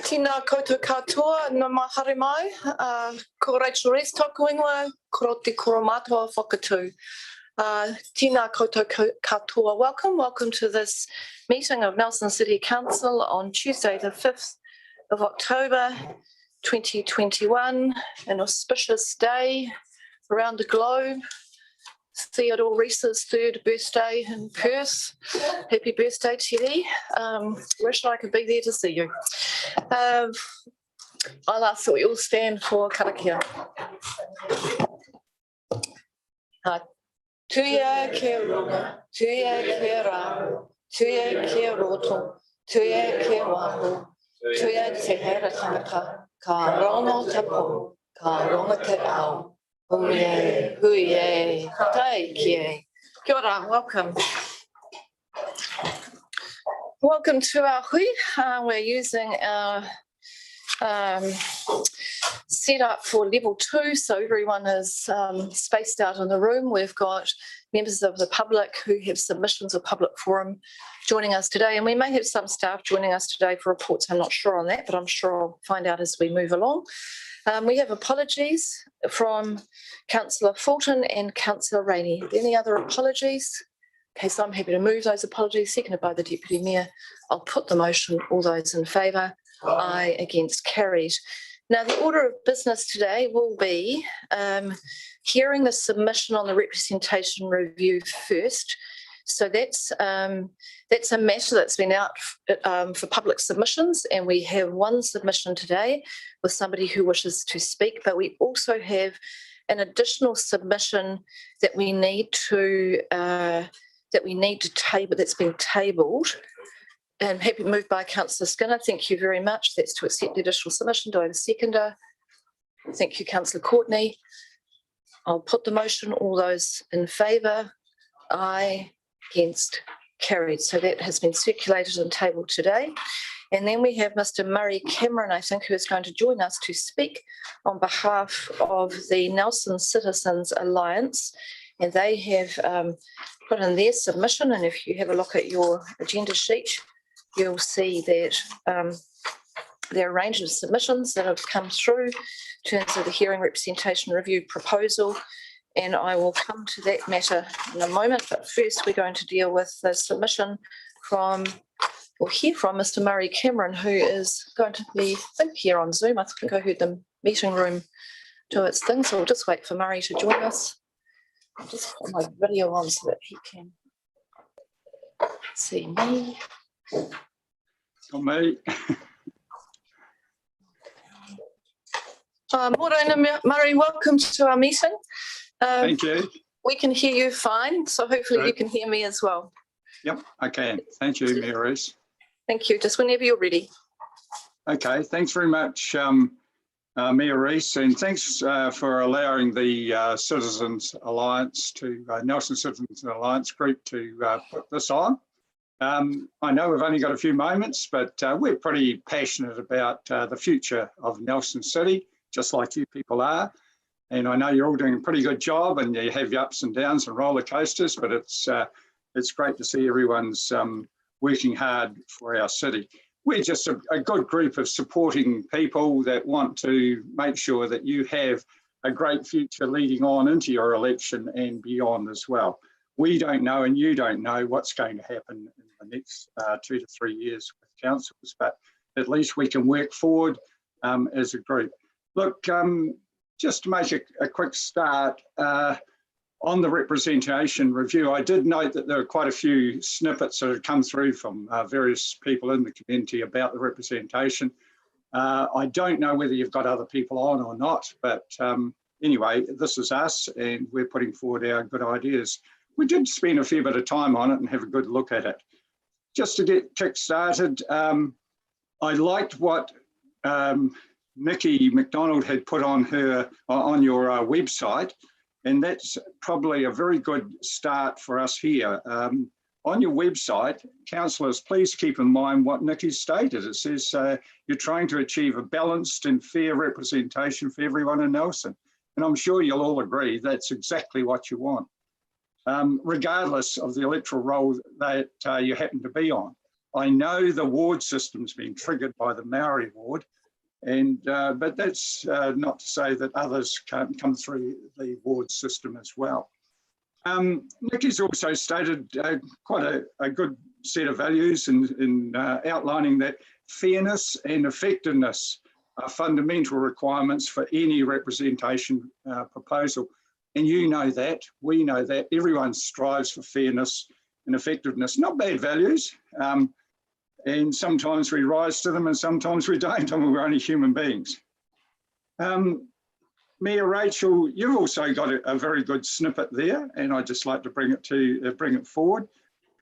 Tina koutou katoa no mahare mai, ko Rachel Rees tōku ingoa, ko te koromato whakatū. Tina koutou katoa, welcome to this meeting of Nelson City Council on Tuesday the 5th of October 2021, an auspicious day around the globe. Theodore Rees's third birthday in Perth. Happy birthday, Teddy. Wish I could be there to see you. I'll ask that we all stand for karakia. Tuia ke runga, tuia ke rā, tuia ke roto, tuia ke waho, tuia te hera tangata, ka rongo te po, ka rongo te ao. Huye, huye, tai kie. Kia ora, welcome. Welcome to our hui. We're using our setup for level 2, so everyone is spaced out in the room. We've got members of the public who have submissions or public forum joining us today, and we may have some staff joining us today for reports. I'm not sure on that, but I'm sure I'll find out as we move along. We have apologies from Councillor Fulton and Councillor Rainey. Any other apologies? Okay, so I'm happy to move those apologies, seconded by the Deputy Mayor. I'll put the motion. All those in favour? Aye. Against? Carried. Now, the order of business today will be hearing the submission on the representation review first. So that's a matter that's been out for public submissions, and we have one submission today with somebody who wishes to speak, but we also have an additional submission that we need to table, that's been tabled. And happy to move by Councillor Skinner. Thank you very much. That's to accept the additional submission. Do I have a seconder? Thank you, Councillor Courtney. I'll put the motion. All those in favour? Aye. Against? Carried. So that has been circulated and tabled today. And then we have Mr. Murray Cameron, I think, who is going to join us to speak on behalf of the Nelson Citizens Alliance. And they have put in their submission. And if you have a look at your agenda sheet, you'll see that there are a range of submissions that have come through in terms of the hearing representation review proposal. And I will come to that matter in a moment. But first, we're going to deal with the submission from, or hear from Mr. Murray Cameron, who is going to be, I think, here on Zoom. I think I heard the meeting room do its thing. So we'll just wait for Murray to join us. I'll just put my video on so that he can see me. Not me. Morena Murray, welcome to our meeting. Thank you. We can hear you fine, so hopefully you can hear me as well. Yep, I can. Thank you, Mayor Rees. Thank you. Just whenever you're ready. Okay, thanks very much, Mayor Rees, and thanks for allowing the Citizens Alliance to, Nelson Citizens Alliance Group to put this on. I know we've only got a few moments, but we're pretty passionate about the future of Nelson City, just like you people are. And I know you're all doing a pretty good job, and you have your ups and downs and roller coasters, but it's great to see everyone's working hard for our city. We're just a good group of supporting people that want to make sure that you have a great future leading on into your election and beyond as well. We don't know, and you don't know, what's going to happen in the next 2 to 3 years with councils, but at least we can work forward as a group. Look, just to make a quick start, on the representation review, I did note that there are quite a few snippets that have come through from various people in the community about the representation. I don't know whether you've got other people on or not, but anyway, this is us and we're putting forward our good ideas. We did spend a fair bit of time on it and have a good look at it. Just to get kick-started, I liked what Nikki McDonald had put on your website, and that's probably a very good start for us here. On your website, councillors, please keep in mind what Nikki stated. It says you're trying to achieve a balanced and fair representation for everyone in Nelson. And I'm sure you'll all agree that's exactly what you want, regardless of the electoral role that you happen to be on. I know the ward system's been triggered by the Maori ward, and but that's not to say that others can't come through the ward system as well. Nikki's also stated quite a good set of values in outlining that fairness and effectiveness are fundamental requirements for any representation proposal. And you know that, we know that, everyone strives for fairness and effectiveness, not bad values. And sometimes we rise to them and sometimes we don't, and we're only human beings. Mayor Rachel, you've also got a very good snippet there, and I'd just like to bring it forward.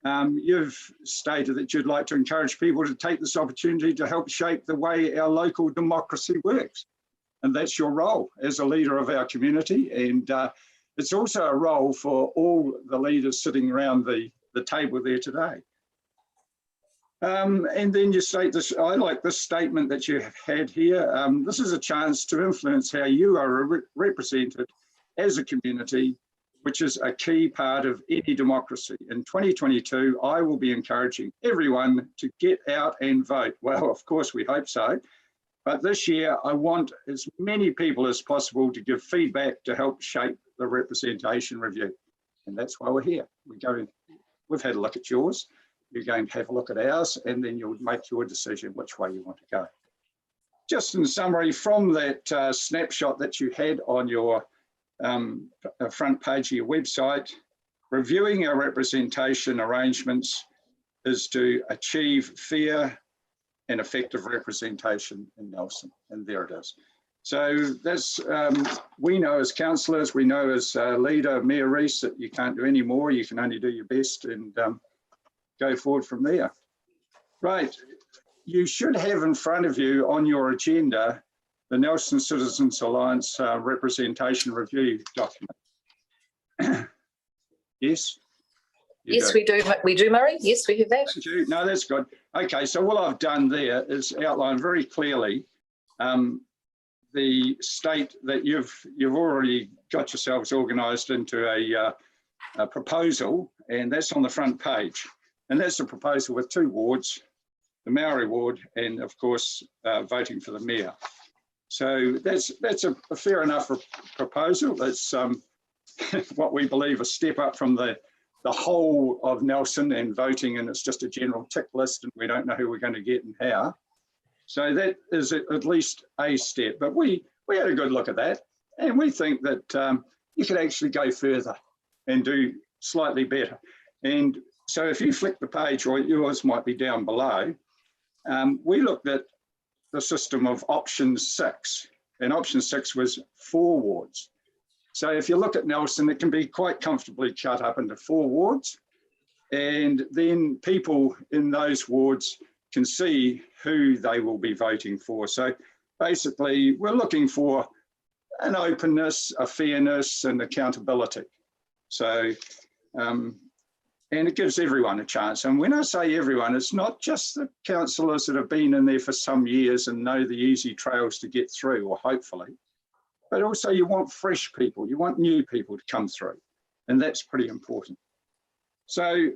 You've stated that you'd like to encourage people to take this opportunity to help shape the way our local democracy works. And that's your role as a leader of our community. And it's also a role for all the leaders sitting around the table there today. And then you state this, I like this statement that you have had here. This is a chance to influence how you are represented as a community, which is a key part of any democracy. In 2022, I will be encouraging everyone to get out and vote. Well, of course, we hope so. But this year, I want as many people as possible to give feedback to help shape the representation review. And that's why we're here. We've had a look at yours. You're going to have a look at ours, and then you'll make your decision which way you want to go. Just in summary, from that snapshot that you had on your front page of your website, reviewing our representation arrangements is to achieve fair and effective representation in Nelson, and there it is. So that's, we know as councillors, we know as leader, Mayor Rees, that you can't do any more, you can only do your best and go forward from there. Right, you should have in front of you on your agenda the Nelson Citizens Alliance Representation Review document. Yes? Yes, we do, Murray. Yes, we have that. Thank you. No, that's good. Okay, so what I've done there is outline very clearly the state that you've already got yourselves organised into a proposal, and that's on the front page. And that's a proposal with two wards, the Maori ward and of course voting for the mayor. So that's a fair enough proposal. That's what we believe a step up from the whole of Nelson and voting, and it's just a general tick list and we don't know who we're going to get and how. So that is at least a step, but we had a good look at that, and we think that you could actually go further and do slightly better. And so if you flick the page, or yours might be down below, we looked at the system of option 6, and option 6 was 4 wards. So if you look at Nelson, it can be quite comfortably cut up into 4 wards, and then people in those wards can see who they will be voting for. So basically, we're looking for an openness, a fairness, and accountability. So, and it gives everyone a chance. And when I say everyone, it's not just the councillors that have been in there for some years and know the easy trails to get through, or hopefully, but also you want fresh people, you want new people to come through, and that's pretty important. So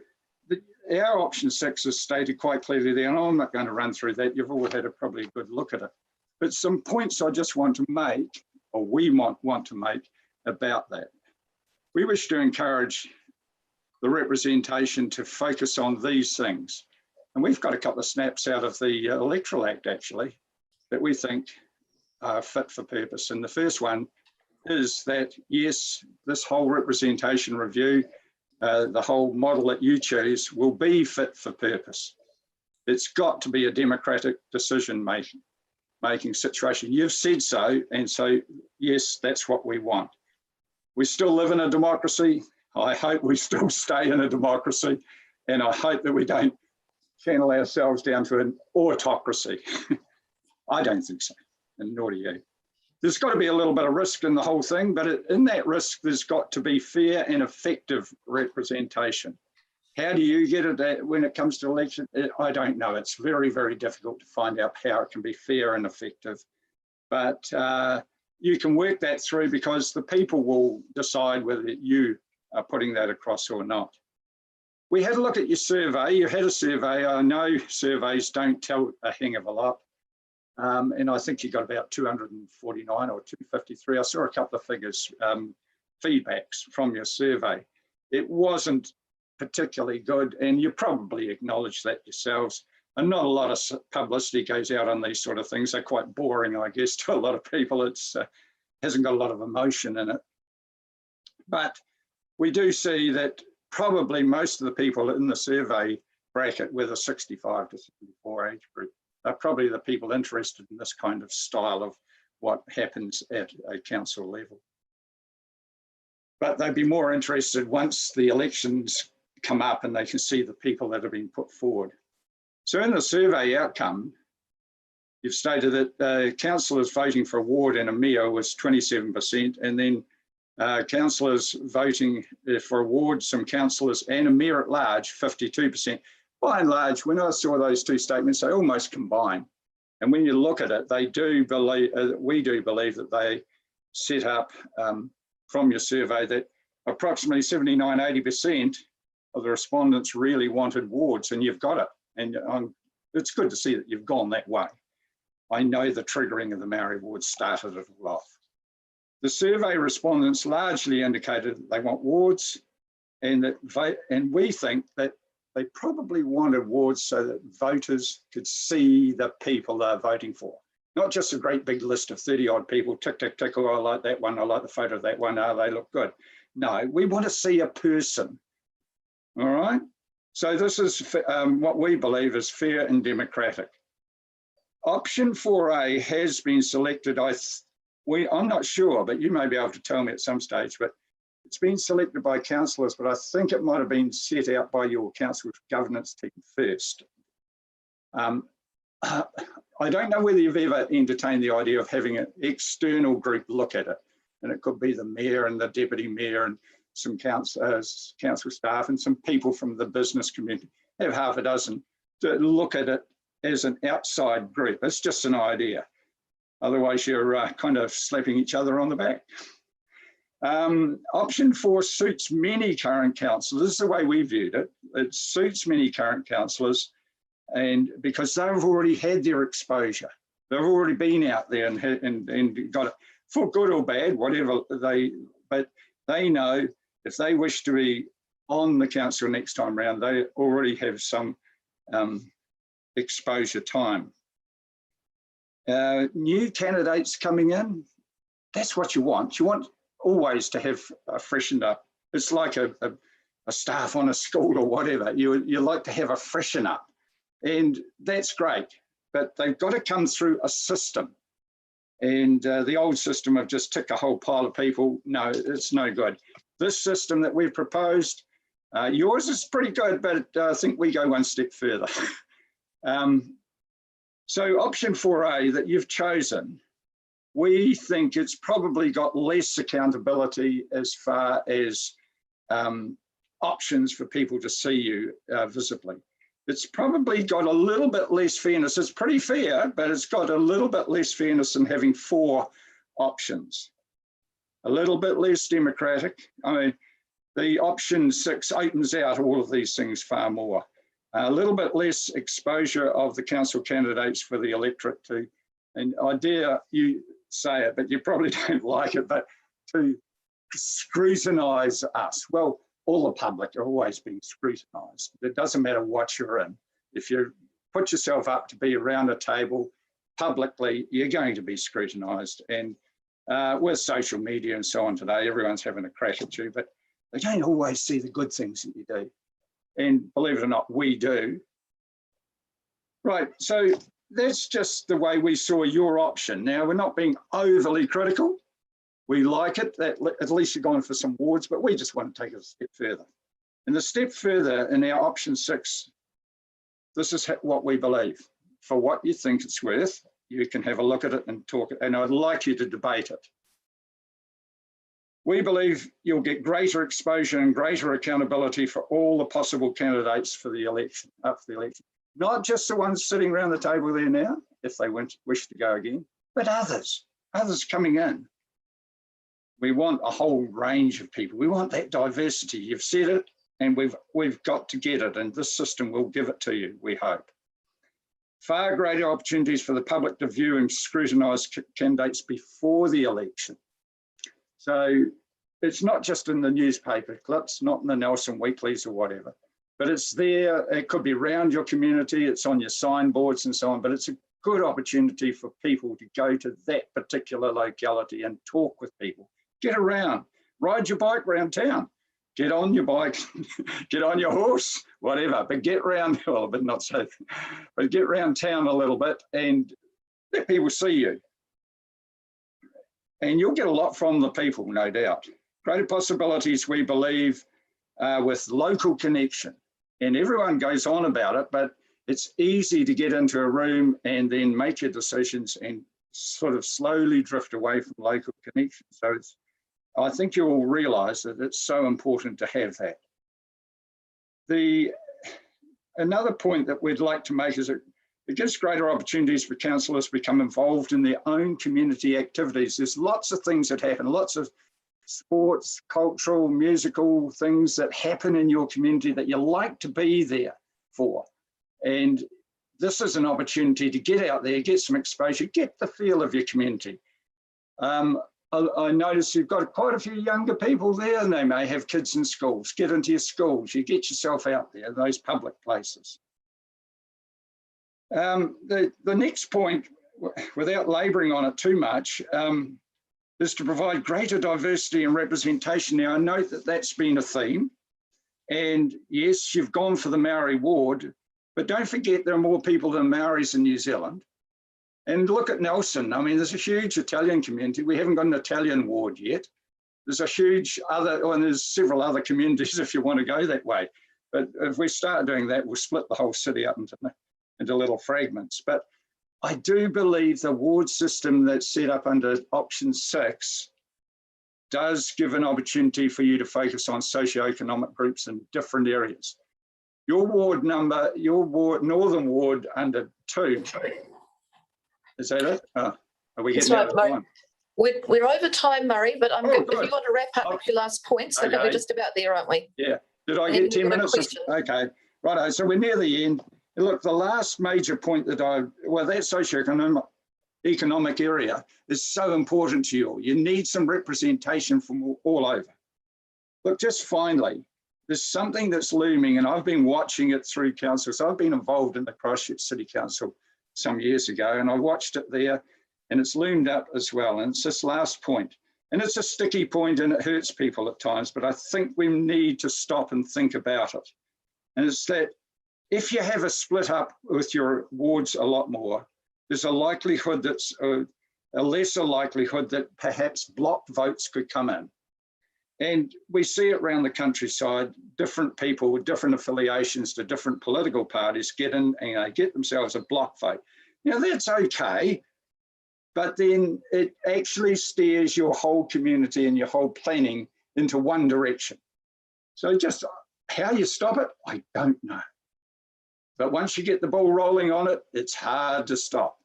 our option 6 is stated quite clearly there, and I'm not going to run through that. You've all had probably a good look at it. But some points I just want to make, or we might want to make about that. We wish to encourage the representation to focus on these things. And we've got a couple of snaps out of the Electoral Act, actually, that we think are fit for purpose. And the first one is that, yes, this whole representation review, the whole model that you choose will be fit for purpose. It's got to be a democratic decision-making situation. You've said so, and so, yes, that's what we want. We still live in a democracy. I hope we still stay in a democracy, and I hope that we don't channel ourselves down to an autocracy. I don't think so, and nor do you. There's got to be a little bit of risk in the whole thing, but in that risk, there's got to be fair and effective representation. How do you get it when it comes to election? I don't know. It's very, very difficult to find out how it can be fair and effective. But you can work that through, because the people will decide whether you are putting that across or not. We had a look at your survey. You had a survey. I know surveys don't tell a hang of a lot. And I think you got about 249 or 253. I saw a couple of figures, feedbacks from your survey. It wasn't particularly good, and you probably acknowledge that yourselves. And not a lot of publicity goes out on these sort of things. They're quite boring, I guess, to a lot of people. It's hasn't got a lot of emotion in it. But we do see that probably most of the people in the survey bracket with a 65 to 74 age group are probably the people interested in this kind of style of what happens at a council level. But they'd be more interested once the elections come up and they can see the people that have been put forward. So in the survey outcome, you've stated that councillors voting for a ward and a mayor was 27%, and then councillors voting for a ward, some councillors and a mayor at large, 52%. By and large, when I saw those two statements, they almost combine. And when you look at it, they do believe, we do believe that they set up from your survey that approximately 79, 80% of the respondents really wanted wards, and you've got it. And it's good to see that you've gone that way. I know the triggering of the Maori ward started it all off. The survey respondents largely indicated that they want wards, and we think that they probably wanted wards so that voters could see the people they're voting for. Not just a great big list of 30 odd people, tick, tick, tick, oh, I like that one, I like the photo of that one, oh, they look good. No, we want to see a person, all right? So this is what we believe is fair and democratic. Option 4A has been selected. I'm not sure, but you may be able to tell me at some stage, but it's been selected by councillors, but I think it might have been set out by your council governance team first. I don't know whether you've ever entertained the idea of having an external group look at it, and it could be the mayor and the deputy mayor and some council staff and some people from the business community, have half a dozen, to look at it as an outside group. It's just an idea. Otherwise, you're kind of slapping each other on the back. Option 4 suits many current councillors. This is the way we viewed it. It suits many current councillors, and because they've already had their exposure. They've already been out there and got it, for good or bad, whatever but they know if they wish to be on the council next time round, they already have some exposure time. New candidates coming in, that's what you want. You want always to have freshened up. It's like a staff on a school or whatever. You like to have a freshen up, and that's great, but they've got to come through a system. And the old system of just tick a whole pile of people, no, it's no good. This system that we've proposed, yours is pretty good, but I think we go one step further. So option 4A that you've chosen, we think it's probably got less accountability as far as options for people to see you visibly. It's probably got a little bit less fairness. It's pretty fair, but it's got a little bit less fairness than having 4 options. A little bit less democratic. I mean, the option 6 opens out all of these things far more. A little bit less exposure of the council candidates for the electorate to, and I dare you say it, but you probably don't like it, but to scrutinise us. Well, all the public are always being scrutinised. It doesn't matter what you're in. If you put yourself up to be around a table publicly, you're going to be scrutinised. And with social media and so on today, everyone's having a crack at you, but they don't always see the good things that you do. And believe it or not, we do. Right, so that's just the way we saw your option. Now, we're not being overly critical. We like it, that at least you're going for some wards, but we just want to take it a step further. And the step further in our option 6, this is what we believe. For what you think it's worth, you can have a look at it and talk, and I'd like you to debate it. We believe you'll get greater exposure and greater accountability for all the possible candidates for the election, up for the election. Not just the ones sitting around the table there now, if they wish to go again, but others coming in. We want a whole range of people. We want that diversity. You've said it, and we've got to get it, and this system will give it to you, we hope. Far greater opportunities for the public to view and scrutinise candidates before the election. So it's not just in the newspaper clips, not in the Nelson Weeklies or whatever, but it's there. It could be around your community, it's on your signboards and so on, but it's a good opportunity for people to go to that particular locality and talk with people. Get around, ride your bike around town, get on your bike, get on your horse, whatever, but get around, well, but not so, but get around town a little bit and let people see you. And you'll get a lot from the people, no doubt. Greater possibilities, we believe, with local connection. And everyone goes on about it, but it's easy to get into a room and then make your decisions and sort of slowly drift away from local connection. So I think you will realise that it's so important to have that. Another point that we'd like to make is that it gives greater opportunities for councillors to become involved in their own community activities. There's lots of things that happen, lots of sports, cultural, musical things that happen in your community that you like to be there for. And this is an opportunity to get out there, get some exposure, get the feel of your community. I notice you've got quite a few younger people there and they may have kids in schools. Get into your schools, you get yourself out there, those public places. The next point, without labouring on it too much, is to provide greater diversity and representation. Now, I note that that's been a theme. And yes, you've gone for the Maori ward, but don't forget there are more people than Maoris in New Zealand. And look at Nelson. I mean, there's a huge Italian community. We haven't got an Italian ward yet. There's a huge and there's several other communities if you want to go that way. But if we start doing that, we'll split the whole city up into little fragments. But I do believe the ward system that's set up under option 6 does give an opportunity for you to focus on socioeconomic groups in different areas. Your Northern Ward under 2. Is that it? Are we getting out of time? We're over time, Murray, but I'm good. If you want to wrap up with your last points, I think we're just about there, aren't we? Yeah. Did I get 10 minutes? Okay. Righto. So we're near the end. Look, the last major point that that socioeconomic area is so important to you. You need some representation from all over. Look, just finally, there's something that's looming, and I've been watching it through council. So I've been involved in the Christchurch City Council some years ago, and I watched it there, and it's loomed up as well. And it's this last point, and it's a sticky point, and it hurts people at times, but I think we need to stop and think about it. And it's that if you have a split up with your wards a lot more, there's a likelihood that's a lesser likelihood that perhaps blocked votes could come in. And we see it around the countryside, different people with different affiliations to different political parties get in and get themselves a block vote. Now that's okay, but then it actually steers your whole community and your whole planning into one direction. So just how you stop it, I don't know. But once you get the ball rolling on it, it's hard to stop.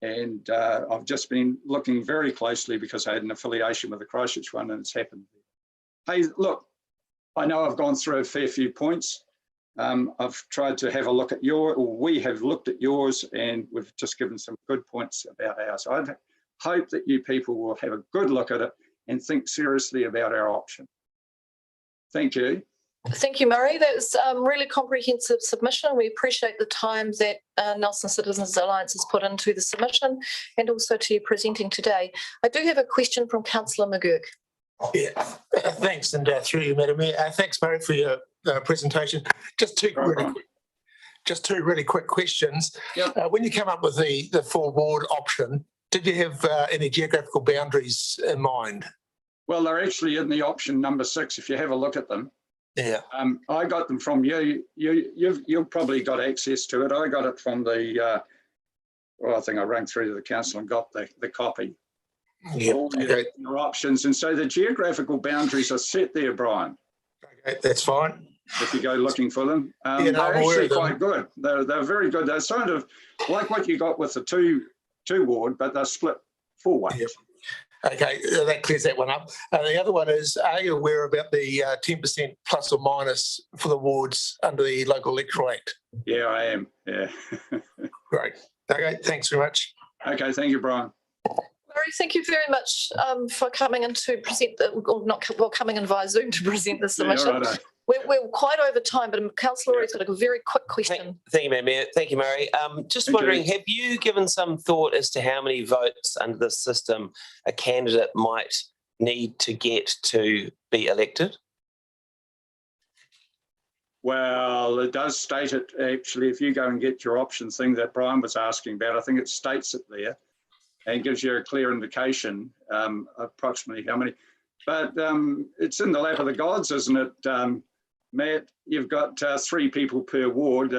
And I've just been looking very closely because I had an affiliation with the Christchurch one and it's happened. Hey, look, I know I've gone through a fair few points. I've tried to have a look at we have looked at yours and we've just given some good points about ours. I hope that you people will have a good look at it and think seriously about our option. Thank you. Thank you, Murray. That was a really comprehensive submission. We appreciate the time that Nelson Citizens Alliance has put into the submission and also to you presenting today. I do have a question from Councillor McGurk. Yeah, thanks, and through you, Madam Mayor. Thanks, Murray, for your presentation. Just two really quick questions. Yep. When you come up with the 4-ward option, did you have any geographical boundaries in mind? Well, they're actually in the option number 6, if you have a look at them. Yeah. I got them from you. You've probably got access to it. I got it from the, well, I think I rang through to the council and got the copy. Yeah, All okay. your options. And so the geographical boundaries are set there, Brian. Okay, that's fine. If you go looking for them. Yeah, no, they're actually quite good. They're very good. They're sort of like what you got with the two ward, but they're split 4 ways. Okay, that clears that one up. The other one is, are you aware about the 10% plus or minus for the wards under the Local Electoral Act? Yeah, I am. Yeah. Great. Okay, thanks very much. Okay, thank you, Brian. Murray, thank you very much for coming in to present, coming in via Zoom to present the submission. Yeah, righto. We're quite over time, but Councillor Rory's got a very quick question. Thank you, Madam Mayor. Thank you, Murray. Just Thank wondering, you. have you given some thought as to how many votes under this system a candidate might need to get to be elected? Well, it does state it, actually, if you go and get your options thing that Brian was asking about, I think it states it there and gives you a clear indication approximately how many. But it's in the lap of the gods, isn't it, Matt? You've got 3 people per ward.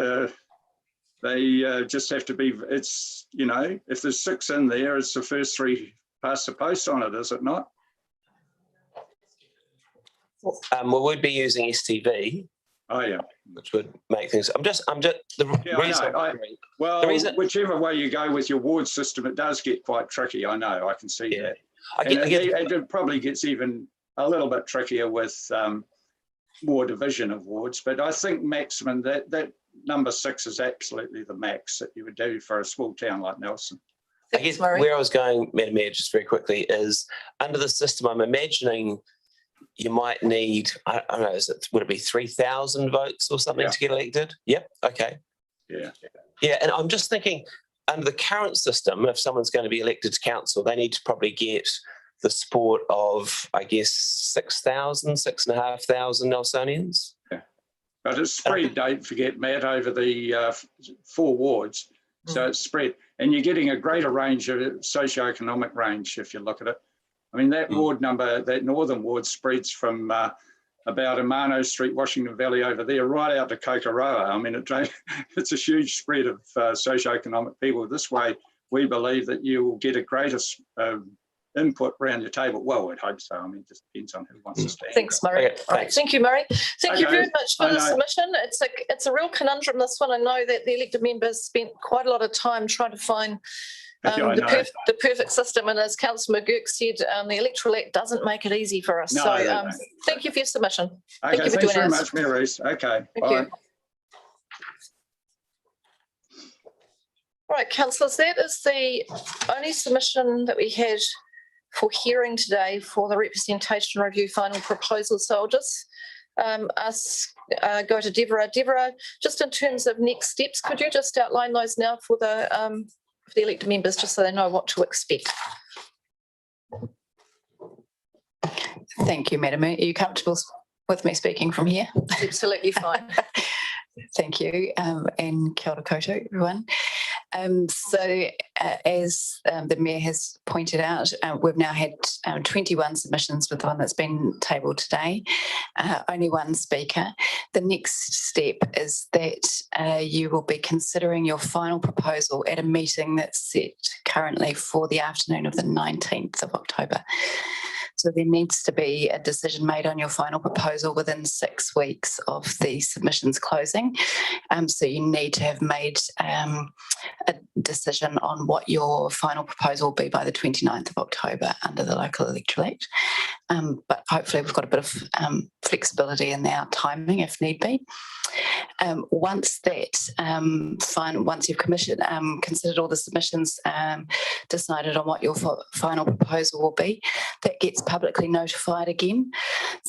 They just have to be, it's, you know, if there's 6 in there, it's the first 3 past the post on it, is it not? Well, we'd be using STV, Oh, yeah. which would make things. Yeah, I know. Well, whichever way you go with your ward system, it does get quite tricky. I know, I can see that. It probably gets even a little bit trickier with more division of wards, but I think maximum, that number 6 is absolutely the max that you would do for a small town like Nelson. I guess where I was going, Madam Mayor, just very quickly, is under the system, I'm imagining you might need, I don't know, would it be 3,000 votes or something to get elected? Yep. Okay. Yeah. Yeah. And I'm just thinking, under the current system, if someone's going to be elected to council, they need to probably get the support of, I guess, 6,000, 6,500 Nelsonians. Yeah. But it's spread, don't forget, Matt, over the 4 wards. So it's spread. And you're getting a greater range of socioeconomic range if you look at it. I mean, that ward number, that northern ward spreads from about Amano Street, Washington Valley over there, right out to Kokoroa. I mean, it's a huge spread of socioeconomic people. This way, we believe that you will get a greater input around your table. Well, we'd hope so. I mean, it just depends on who wants to stand. Thanks, Murray. Okay, Right. Thank you, Murray. Thank you very much for the know. submission. It's a real conundrum, this one. I know that the elected members spent quite a lot of time trying to find the perfect system, and as Councillor McGurk said, the Electoral Act doesn't make it easy for us. No, so thank you for your submission. Okay, Thank you for thanks joining very us. much, Mayor Rees. Okay, Thank you. All right, councillors, that is the only submission that we had for hearing today for the representation review final proposal. So I'll just go to Deborah. Deborah, just in terms of next steps, could you just outline those now for the elected members, just so they know what to expect? Thank you, Madam Mayor. Are you comfortable with me speaking from here? Absolutely fine. Thank you, and kia ora koutou, everyone. As the Mayor has pointed out, we've now had 21 submissions with the one that's been tabled today, only one speaker. The next step is that you will be considering your final proposal at a meeting that's set currently for the afternoon of the 19th of October. So there needs to be a decision made on your final proposal within 6 weeks of the submissions closing. So you need to have made a decision on what your final proposal will be by the 29th of October under the Local Electoral Act. But hopefully we've got a bit of flexibility in our timing if need be. Once you've considered all the submissions, decided on what your final proposal will be, that gets publicly notified again.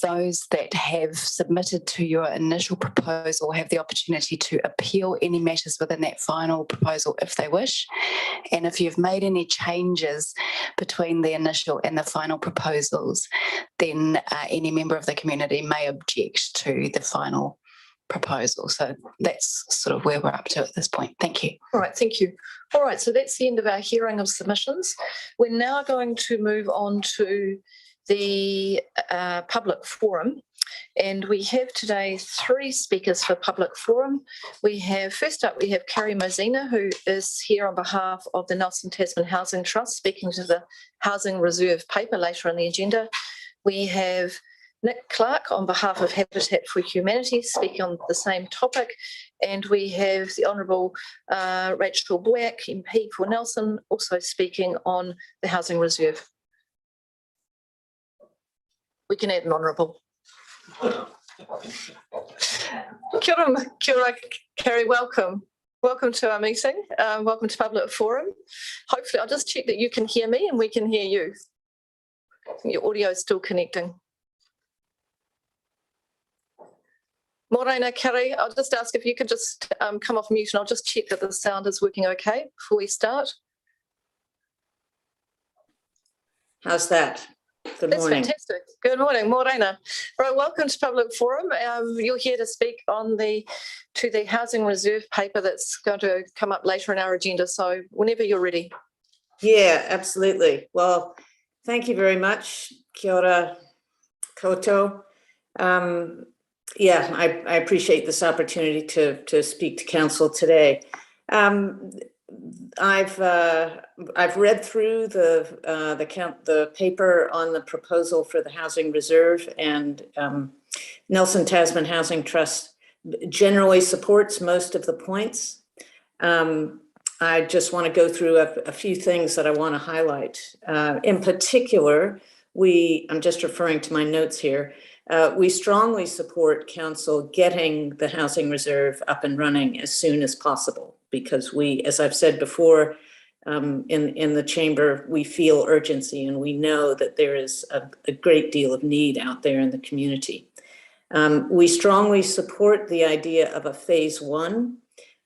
Those that have submitted to your initial proposal have the opportunity to appeal any matters within that final proposal if they wish. And if you've made any changes between the initial and the final proposals, then any member of the community may object to the final proposal. So that's sort of where we're up to at this point. Thank you. All right, thank you. All right, so that's the end of our hearing of submissions. We're now going to move on to the public forum. And we have today 3 speakers for public forum. First up, we have Carrie Mosina, who is here on behalf of the Nelson Tasman Housing Trust, speaking to the Housing Reserve paper later on the agenda. We have Nick Clark on behalf of Habitat for Humanity speaking on the same topic. And we have the Honourable Rachel Boyack, MP for Nelson, also speaking on the Housing Reserve. We can add an honourable. Kia ora, Kerry, welcome. Welcome to our meeting. Welcome to Public Forum. Hopefully, I'll just check that you can hear me and we can hear you. I think your audio is still connecting. Morena, Kerry, I'll just ask if you could just come off mute and I'll just check that the sound is working okay before we start. How's that? Good That's morning. fantastic. Good morning, Morena. Right, welcome to Public Forum. You're here to speak on the housing reserve paper that's going to come up later in our agenda. So whenever you're ready. Yeah, absolutely. Well, thank you very much. Kia ora koutou. Yeah, I appreciate this opportunity to speak to council today. I've read through the paper on the proposal for the housing reserve, and Nelson Tasman Housing Trust generally supports most of the points. I just want to go through a few things that I want to highlight. In particular, I'm just referring to my notes here. We strongly support council getting the housing reserve up and running as soon as possible, because we, as I've said before, in the chamber, we feel urgency and we know that there is a great deal of need out there in the community. We strongly support the idea of a phase one,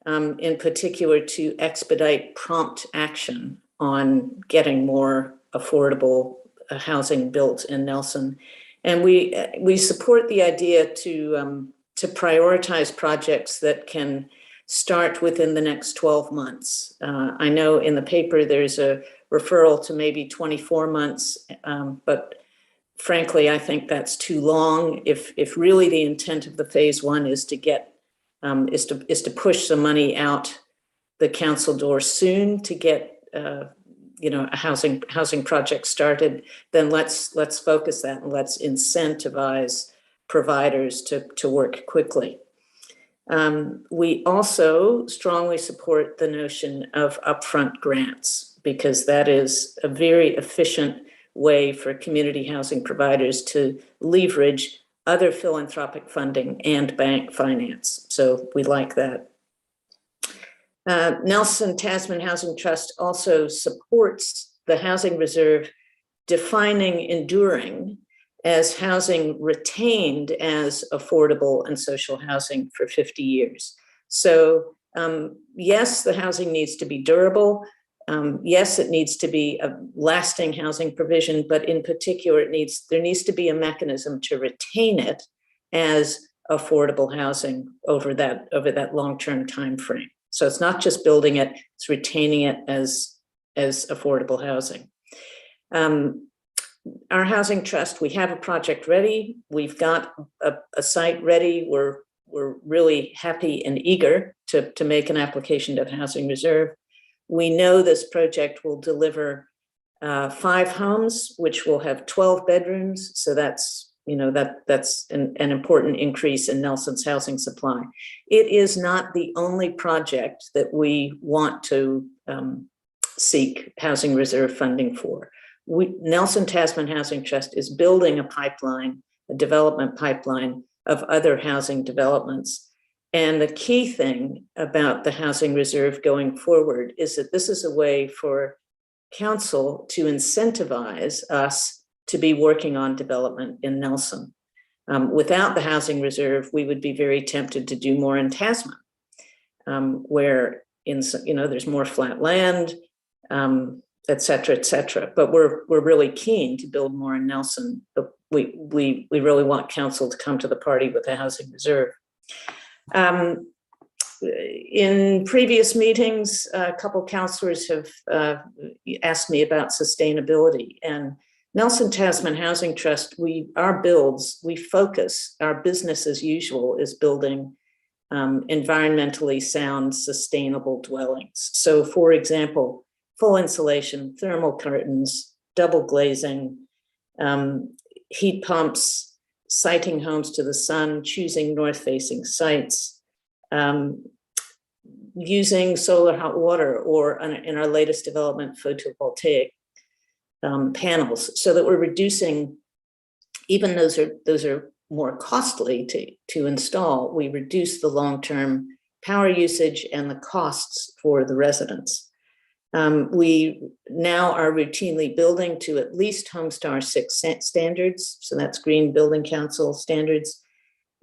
in particular to expedite prompt action on getting more affordable housing built in Nelson. And we support the idea to prioritize projects that can start within the next 12 months. I know in the paper there's a referral to maybe 24 months, but frankly, I think that's too long. If really the intent of the phase one is to get is to push some money out the council door soon to get a housing project started, then let's focus that and let's incentivize providers to work quickly. We also strongly support the notion of upfront grants, because that is a very efficient way for community housing providers to leverage other philanthropic funding and bank finance. So we like that. Nelson Tasman Housing Trust also supports the housing reserve, defining enduring as housing retained as affordable and social housing for 50 years. So yes, the housing needs to be durable. Yes, it needs to be a lasting housing provision, but in particular, there needs to be a mechanism to retain it as affordable housing over that long-term time frame. So it's not just building it, it's retaining it as affordable housing. Our housing trust, we have a project ready. We've got a site ready. We're really happy and eager to make an application to the housing reserve. We know this project will deliver 5 homes, which will have 12 bedrooms. So that's an important increase in Nelson's housing supply. It is not the only project that we want to seek housing reserve funding for. Nelson Tasman Housing Trust is building a pipeline, a development pipeline of other housing developments. And the key thing about the housing reserve going forward is that this is a way for council to incentivize us to be working on development in Nelson. Without the housing reserve, we would be very tempted to do more in Tasman, where there's more flat land, et cetera, et cetera. But we're really keen to build more in Nelson. But we really want council to come to the party with the housing reserve. In previous meetings, a couple councillors have asked me about sustainability, and Nelson Tasman Housing Trust, we focus, our business as usual is building environmentally sound, sustainable dwellings. So for example, full insulation, thermal curtains, double glazing, heat pumps, siting homes to the sun, choosing north-facing sites, using solar hot water, or in our latest development, photovoltaic panels, so that we're reducing even those are more costly to install, we reduce the long-term power usage and the costs for the residents. We now are routinely building to at least Homestar 6 standards, so that's Green Building Council standards.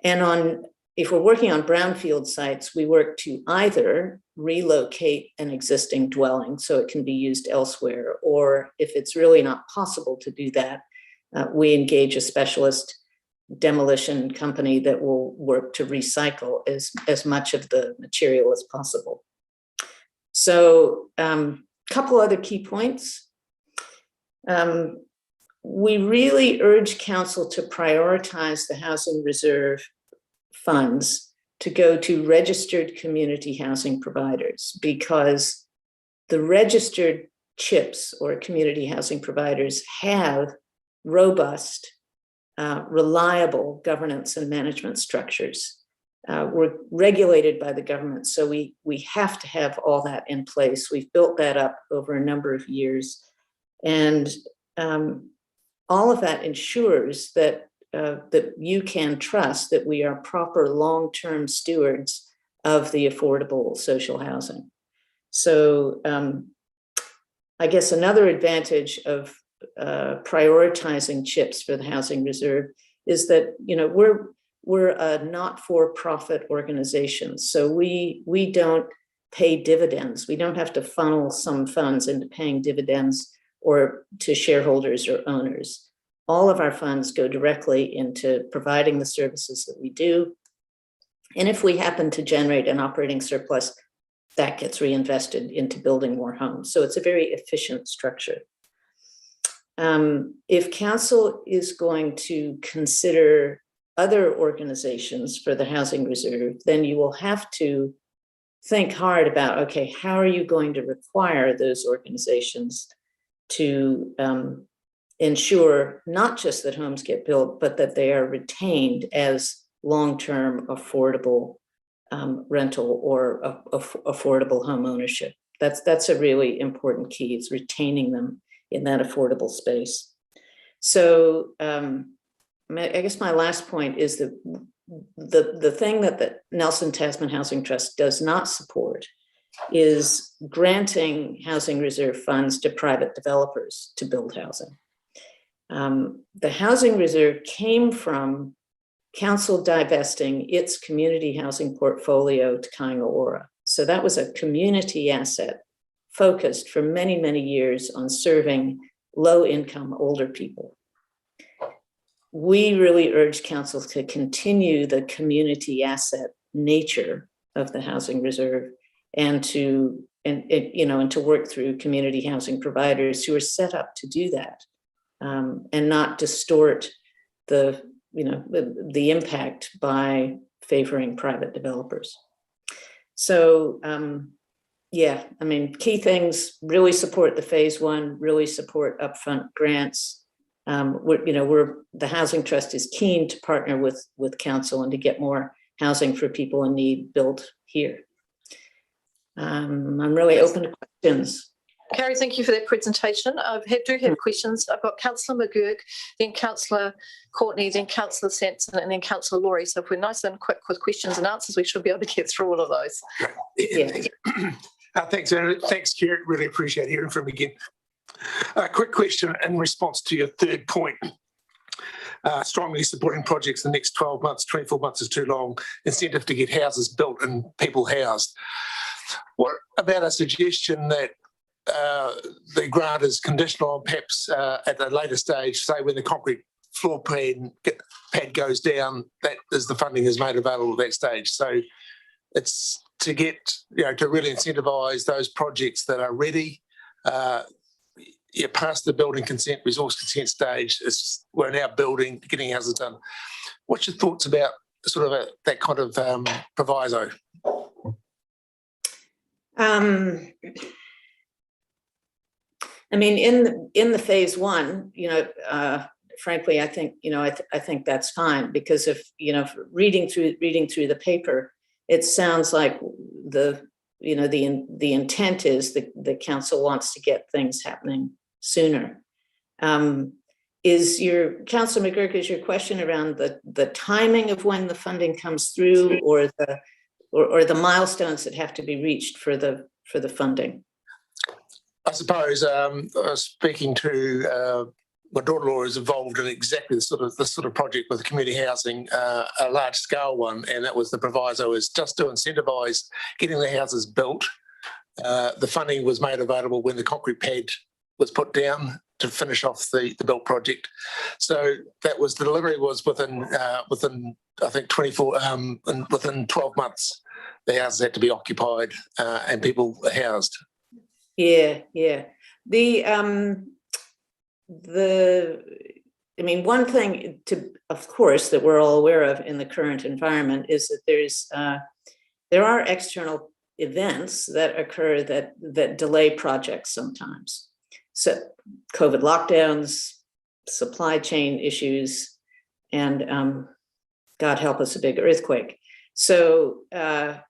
And if we're working on brownfield sites, we work to either relocate an existing dwelling so it can be used elsewhere, or if it's really not possible to do that, we engage a specialist demolition company that will work to recycle as much of the material as possible. So a couple other key points. We really urge council to prioritize the housing reserve funds to go to registered community housing providers, because the registered CHIPs or community housing providers have robust, reliable governance and management structures. We're regulated by the government, so we have to have all that in place. We've built that up over a number of years, and all of that ensures that that you can trust that we are proper long-term stewards of the affordable social housing. So I guess another advantage of prioritizing CHIPs for the housing reserve is that, you know, we're a not-for-profit organization, so we don't pay dividends. We don't have to funnel some funds into paying dividends or to shareholders or owners. All of our funds go directly into providing the services that we do. And if we happen to generate an operating surplus, that gets reinvested into building more homes. So it's a very efficient structure. If council is going to consider other organizations for the housing reserve, then you will have to think hard about, okay, how are you going to require those organizations to ensure not just that homes get built, but that they are retained as long-term affordable rental or affordable home ownership. That's a really important key, is retaining them in that affordable space. So I guess my last point is that the thing that the Nelson Tasman Housing Trust does not support is granting housing reserve funds to private developers to build housing. The housing reserve came from council divesting its community housing portfolio to Kaingaora. So that was a community asset focused for many, many years on serving low-income older people. We really urge council to continue the community asset nature of the housing reserve and to work through community housing providers who are set up to do that, and not distort the impact by favoring private developers. So yeah, I mean, key things: really support the phase one, really support upfront grants. The Housing Trust is keen to partner with council and to get more housing for people in need built here. I'm really open to questions. Carrie, thank you for that presentation. I do have questions. I've got Councillor McGurk, then Councillor Courtney, then Councillor Sampson, and then Councillor Laurie. So if we're nice and quick with questions and answers, we should be able to get through all of those. Yeah. Thanks, Kerry. Really appreciate hearing from you again. A quick question in response to your third point. Strongly supporting projects in the next 12 months, 24 months is too long. Incentive to get houses built and people housed. What about a suggestion that the grant is conditional on perhaps at a later stage, say when the concrete floor pad goes down, that is the funding is made available at that stage. So it's to get, to really incentivise those projects that are ready, past the building consent, resource consent stage. We're now building, getting houses done. What's your thoughts about sort of that kind of proviso? I mean, in the phase one, frankly, I think I think that's fine, because if reading through the paper, it sounds like the intent is that the council wants to get things happening sooner. Councillor McGurk, is your question around the timing of when the funding comes through, or the milestones that have to be reached for the funding? I suppose I was speaking to my daughter-in-law is involved in exactly this sort of project with community housing, a large scale one, and that was the proviso is just to incentivise getting the houses built. The funding was made available when the concrete pad was put down to finish off the built project. So that was the delivery was within I think 24 and within 12 months the houses had to be occupied and people housed. Yeah. One thing of course, that we're all aware of in the current environment is that there are external events that occur that delay projects sometimes. So COVID lockdowns, supply chain issues, and God help us, a big earthquake. So I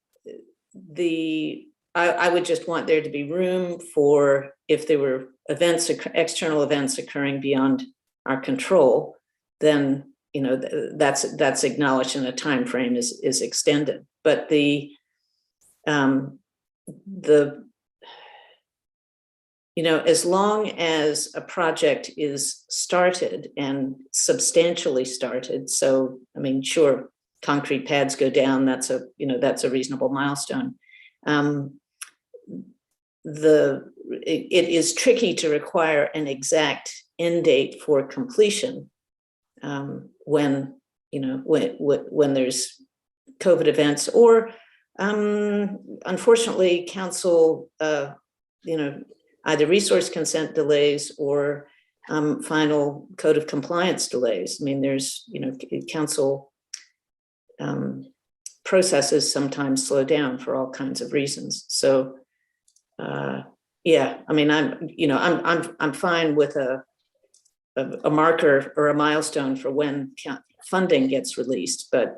would just want there to be room for, if there were external events occurring beyond our control, then that's acknowledged and a time frame is extended. But as long as a project is started and substantially started, so sure, concrete pads go down, that's a reasonable milestone. It is tricky to require an exact end date for completion when there's COVID events, or unfortunately council either resource consent delays or final code of compliance delays. There's council processes sometimes slow down for all kinds of reasons. So I'm fine with a marker or a milestone for when funding gets released, but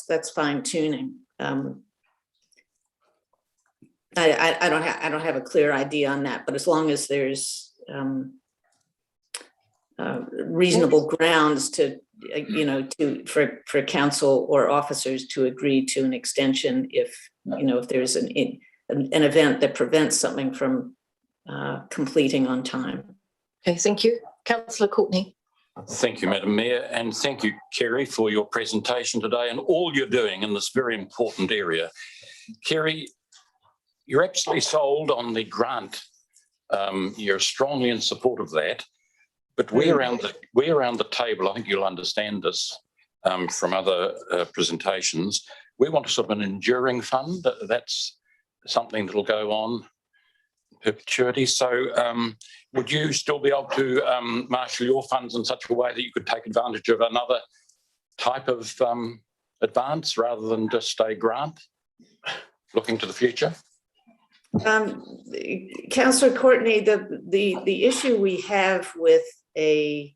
that's fine tuning. I don't have a clear idea on that, but as long as there's reasonable grounds for council or officers to agree to an extension if there's an event that prevents something from completing on time. Okay, thank you. Councillor Courtney. Thank you, Madam Mayor, and thank you, Kerry, for your presentation today and all you're doing in this very important area. Kerry, you're absolutely sold on the grant. You're strongly in support of that. But we around the table, I think you'll understand this from other presentations, we want sort of an enduring fund. That's something that'll go on perpetuity. So would you still be able to marshal your funds in such a way that you could take advantage of another type of advance rather than just a grant looking to the future? Councillor Courtney, the issue we have with the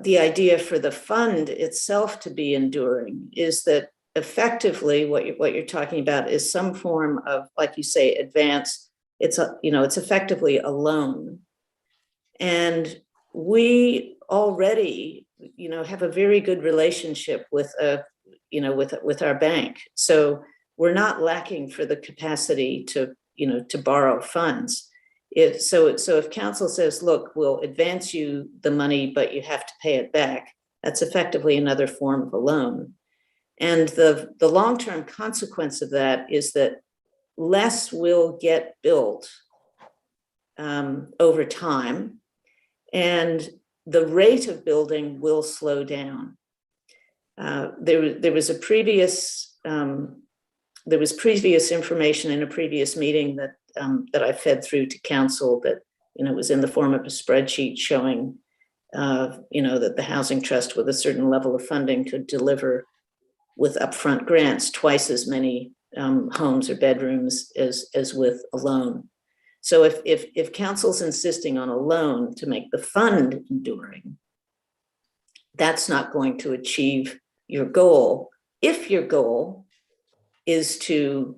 idea for the fund itself to be enduring is that effectively what you're talking about is some form of, like you say, advance. It's effectively a loan, and we already have a very good relationship with our bank, so we're not lacking for the capacity to borrow funds. If council says, look, we'll advance you the money, but you have to pay it back, that's effectively another form of a loan. And the long-term consequence of that is that less will get built over time, and the rate of building will slow down. There was previous information in a previous meeting that I fed through to council that was in the form of a spreadsheet showing that the housing trust with a certain level of funding could deliver with upfront grants twice as many homes or bedrooms as with a loan. So if council's insisting on a loan to make the fund enduring, that's not going to achieve your goal. If your goal is to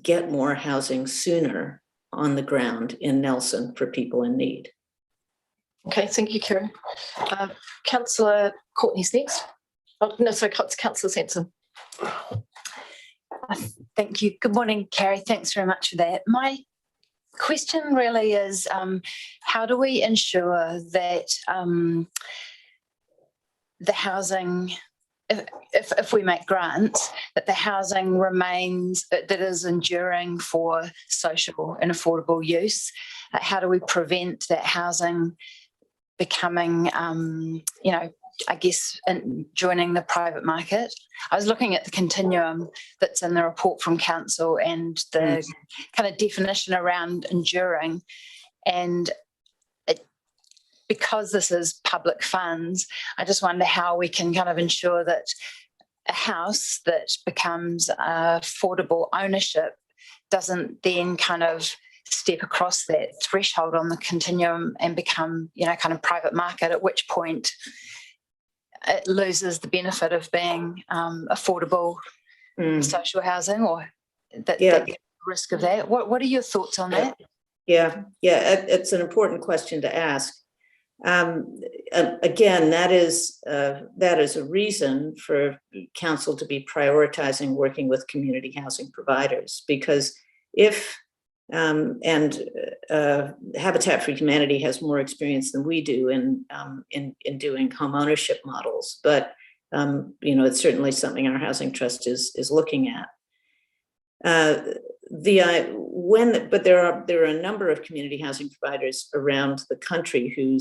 get more housing sooner on the ground in Nelson for people in need. Okay, thank you, Kerry. Councillor Courtney's next. Oh, no, sorry, Councillor Sensen. Thank you. Good morning, Carrie. Thanks very much for that. My question really is, how do we ensure that the housing, if we make grants, that the housing remains, that is enduring for social and affordable use? How do we prevent that housing becoming, I guess, joining the private market? I was looking at the continuum that's in the report from council and the kind of definition around enduring, and because this is public funds, I just wonder how we can kind of ensure that a house that becomes affordable ownership doesn't then kind of step across that threshold on the continuum and become, kind of private market, at which point it loses the benefit of being affordable social housing, or that risk of that. What are your thoughts on that? Yeah, it's an important question to ask. Again, that is a reason for council to be prioritizing working with community housing providers, because if Habitat for Humanity has more experience than we do in doing home ownership models, but it's certainly something our housing trust is looking at. But there are a number of community housing providers around the country who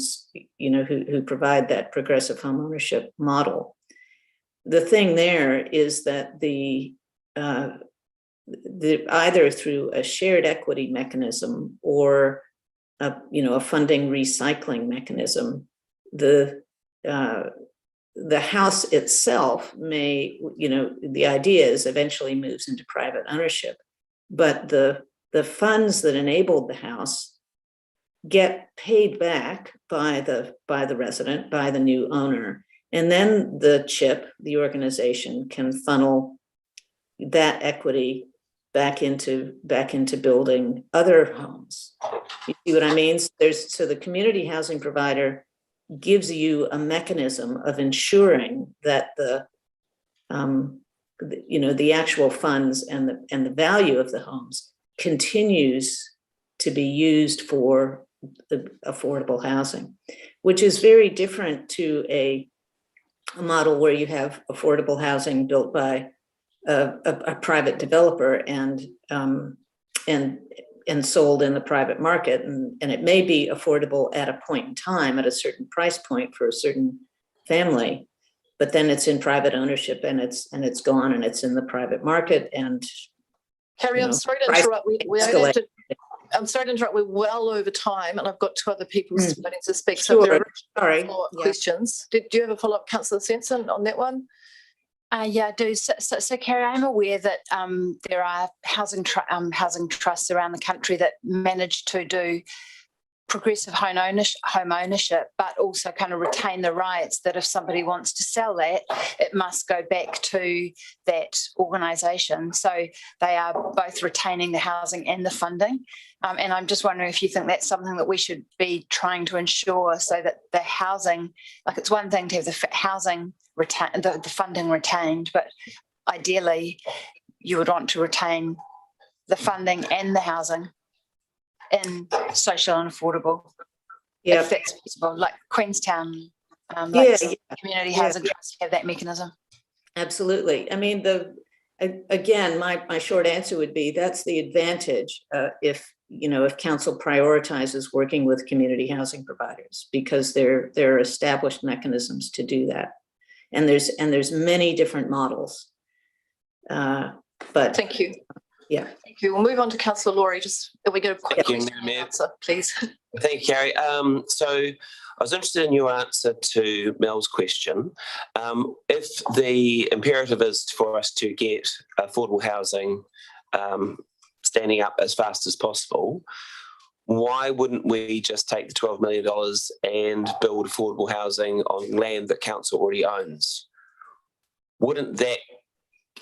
provide that progressive home ownership model. The thing there is that either through a shared equity mechanism or a funding recycling mechanism, the house itself may, the idea is eventually moves into private ownership, but the funds that enabled the house get paid back by the resident, by the new owner, and then the CHIP, the organization, can funnel that equity back into building other homes. You see what I mean? So the community housing provider gives you a mechanism of ensuring that the actual funds and the value of the homes continues to be used for the affordable housing, which is very different to a model where you have affordable housing built by a private developer and sold in the private market, and it may be affordable at a point in time at a certain price point for a certain family, but then it's in private ownership and it's gone and it's in the private market. And Carrie, I'm sorry to interrupt. I'm sorry to interrupt. We're well over time, and I've got two other people wanting to speak. So Sure. there are Sorry. follow-up questions. Do you have a follow-up, Councillor Sensen, on that one? Yeah, I do. So, Carrie, I'm aware that there are housing trusts around the country that manage to do progressive home ownership, but also kind of retain the rights that if somebody wants to sell that, it must go back to that organisation. So they are both retaining the housing and the funding. And I'm just wondering if you think that's something that we should be trying to ensure, so that the housing, like, it's one thing to have the housing retained, the funding retained, but ideally you would want to retain the funding and the housing in social and affordable, if that's possible, like Queenstown, community housing trusts have that mechanism. Absolutely. I mean, again, my short answer would be that's the advantage if council prioritizes working with community housing providers, because there are established mechanisms to do that, and there's many different models. But thank you. Yeah. Thank you. We'll move on to Councillor Laurie. Just if we get a quick question answer, please. Thank you, Carrie. So I was interested in your answer to Mel's question. If the imperative is for us to get affordable housing standing up as fast as possible, why wouldn't we just take the $12 million and build affordable housing on land that council already owns? Wouldn't that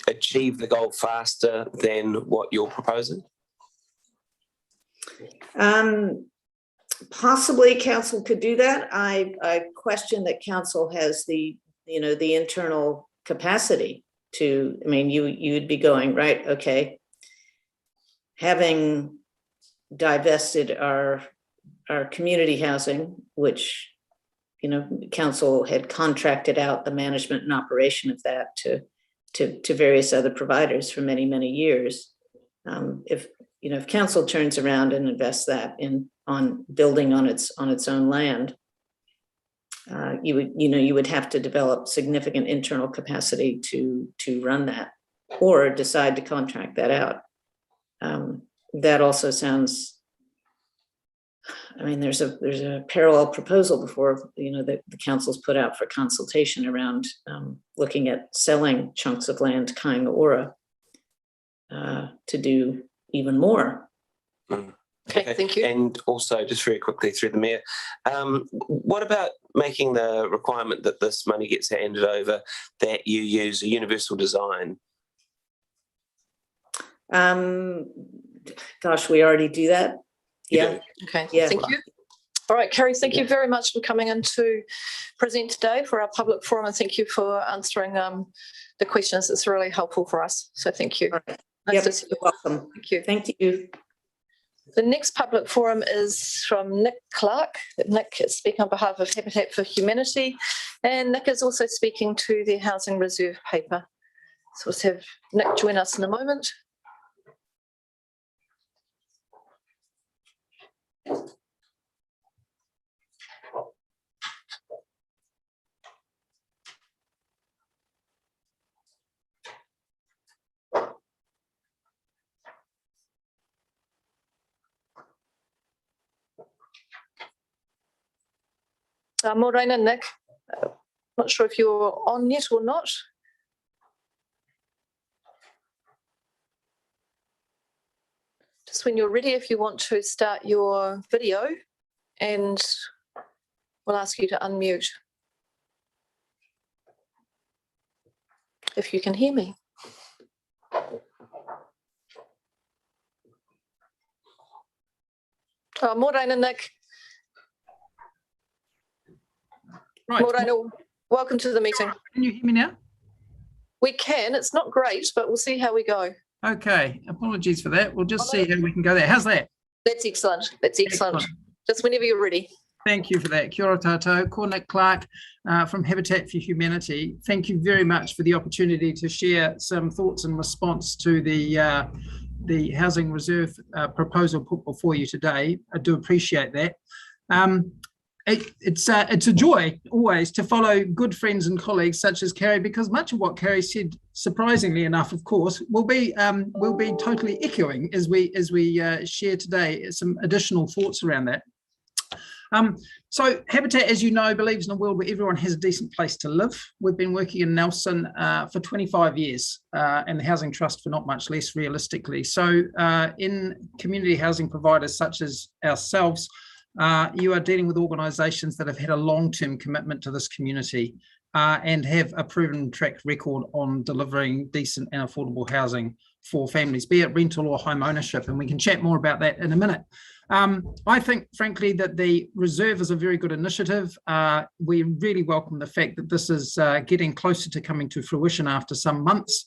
achieve the goal faster than what you're proposing? Possibly council could do that. I question that council has the internal capacity to, I mean, you'd be going, right, okay, having divested our community housing, which, council had contracted out the management and operation of that to various other providers for many, many years. If council turns around and invests that on building on its own land, you would have to develop significant internal capacity to run that, or decide to contract that out. That also sounds, I mean, there's a parallel proposal before, that the council's put out for consultation around looking at selling chunks of land, Kainga Ora, to do even more. Okay, thank you. And also, just very quickly through the mayor, what about making the requirement that this money gets handed over that you use a universal design? Gosh, we already do that. You Yeah. do? Okay, Yeah. thank you. All right, Kerry, thank you very much for coming in to present today for our public forum, and thank you for answering the questions. It's really helpful for us. So thank you. Right. Nice Yep, to see you. you're welcome. Thank you. Thank you. The next public forum is from Nick Clark. Nick is speaking on behalf of Habitat for Humanity, and Nick is also speaking to the Housing Reserve paper. So let's have Nick join us in a moment. Morena, Nick, not sure if you're on yet or not. Just when you're ready, if you want to start your video, and we'll ask you to unmute. If you can hear me. Morena, Nick. Right. Morena, welcome to the meeting. Can you hear me now? We can. It's not great, but we'll see how we go. Okay. Apologies for that. We'll just see how we can go there. How's that? That's excellent. That's excellent. Just whenever you're ready. Thank you for that. Kia ora tātou. Ko Nick Clark from Habitat for Humanity. Thank you very much for the opportunity to share some thoughts in response to the Housing Reserve proposal put before you today. I do appreciate that. It's a joy always to follow good friends and colleagues such as Kerry, because much of what Kerry said, surprisingly enough, of course, will be totally echoing as we share today some additional thoughts around that. So Habitat, as you know, believes in a world where everyone has a decent place to live. We've been working in Nelson for 25 years and the Housing Trust for not much less, realistically. So in community housing providers such as ourselves, you are dealing with organisations that have had a long-term commitment to this community and have a proven track record on delivering decent and affordable housing for families, be it rental or home ownership, and we can chat more about that in a minute. I think, frankly, that the Reserve is a very good initiative. We really welcome the fact that this is getting closer to coming to fruition after some months.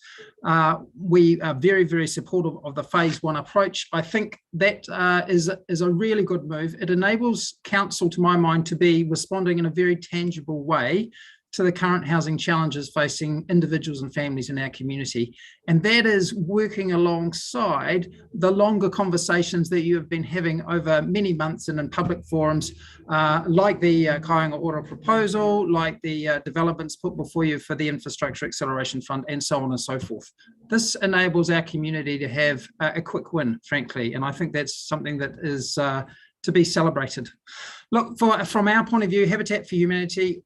We are very, very supportive of the phase one approach. I think that is a really good move. It enables council, to my mind, to be responding in a very tangible way to the current housing challenges facing individuals and families in our community. And that is working alongside the longer conversations that you have been having over many months and in public forums, like the Kainga Ora proposal, like the developments put before you for the Infrastructure Acceleration Fund, and so on and so forth. This enables our community to have a quick win, frankly, and I think that's something that is to be celebrated. Look, from our point of view, Habitat for Humanity,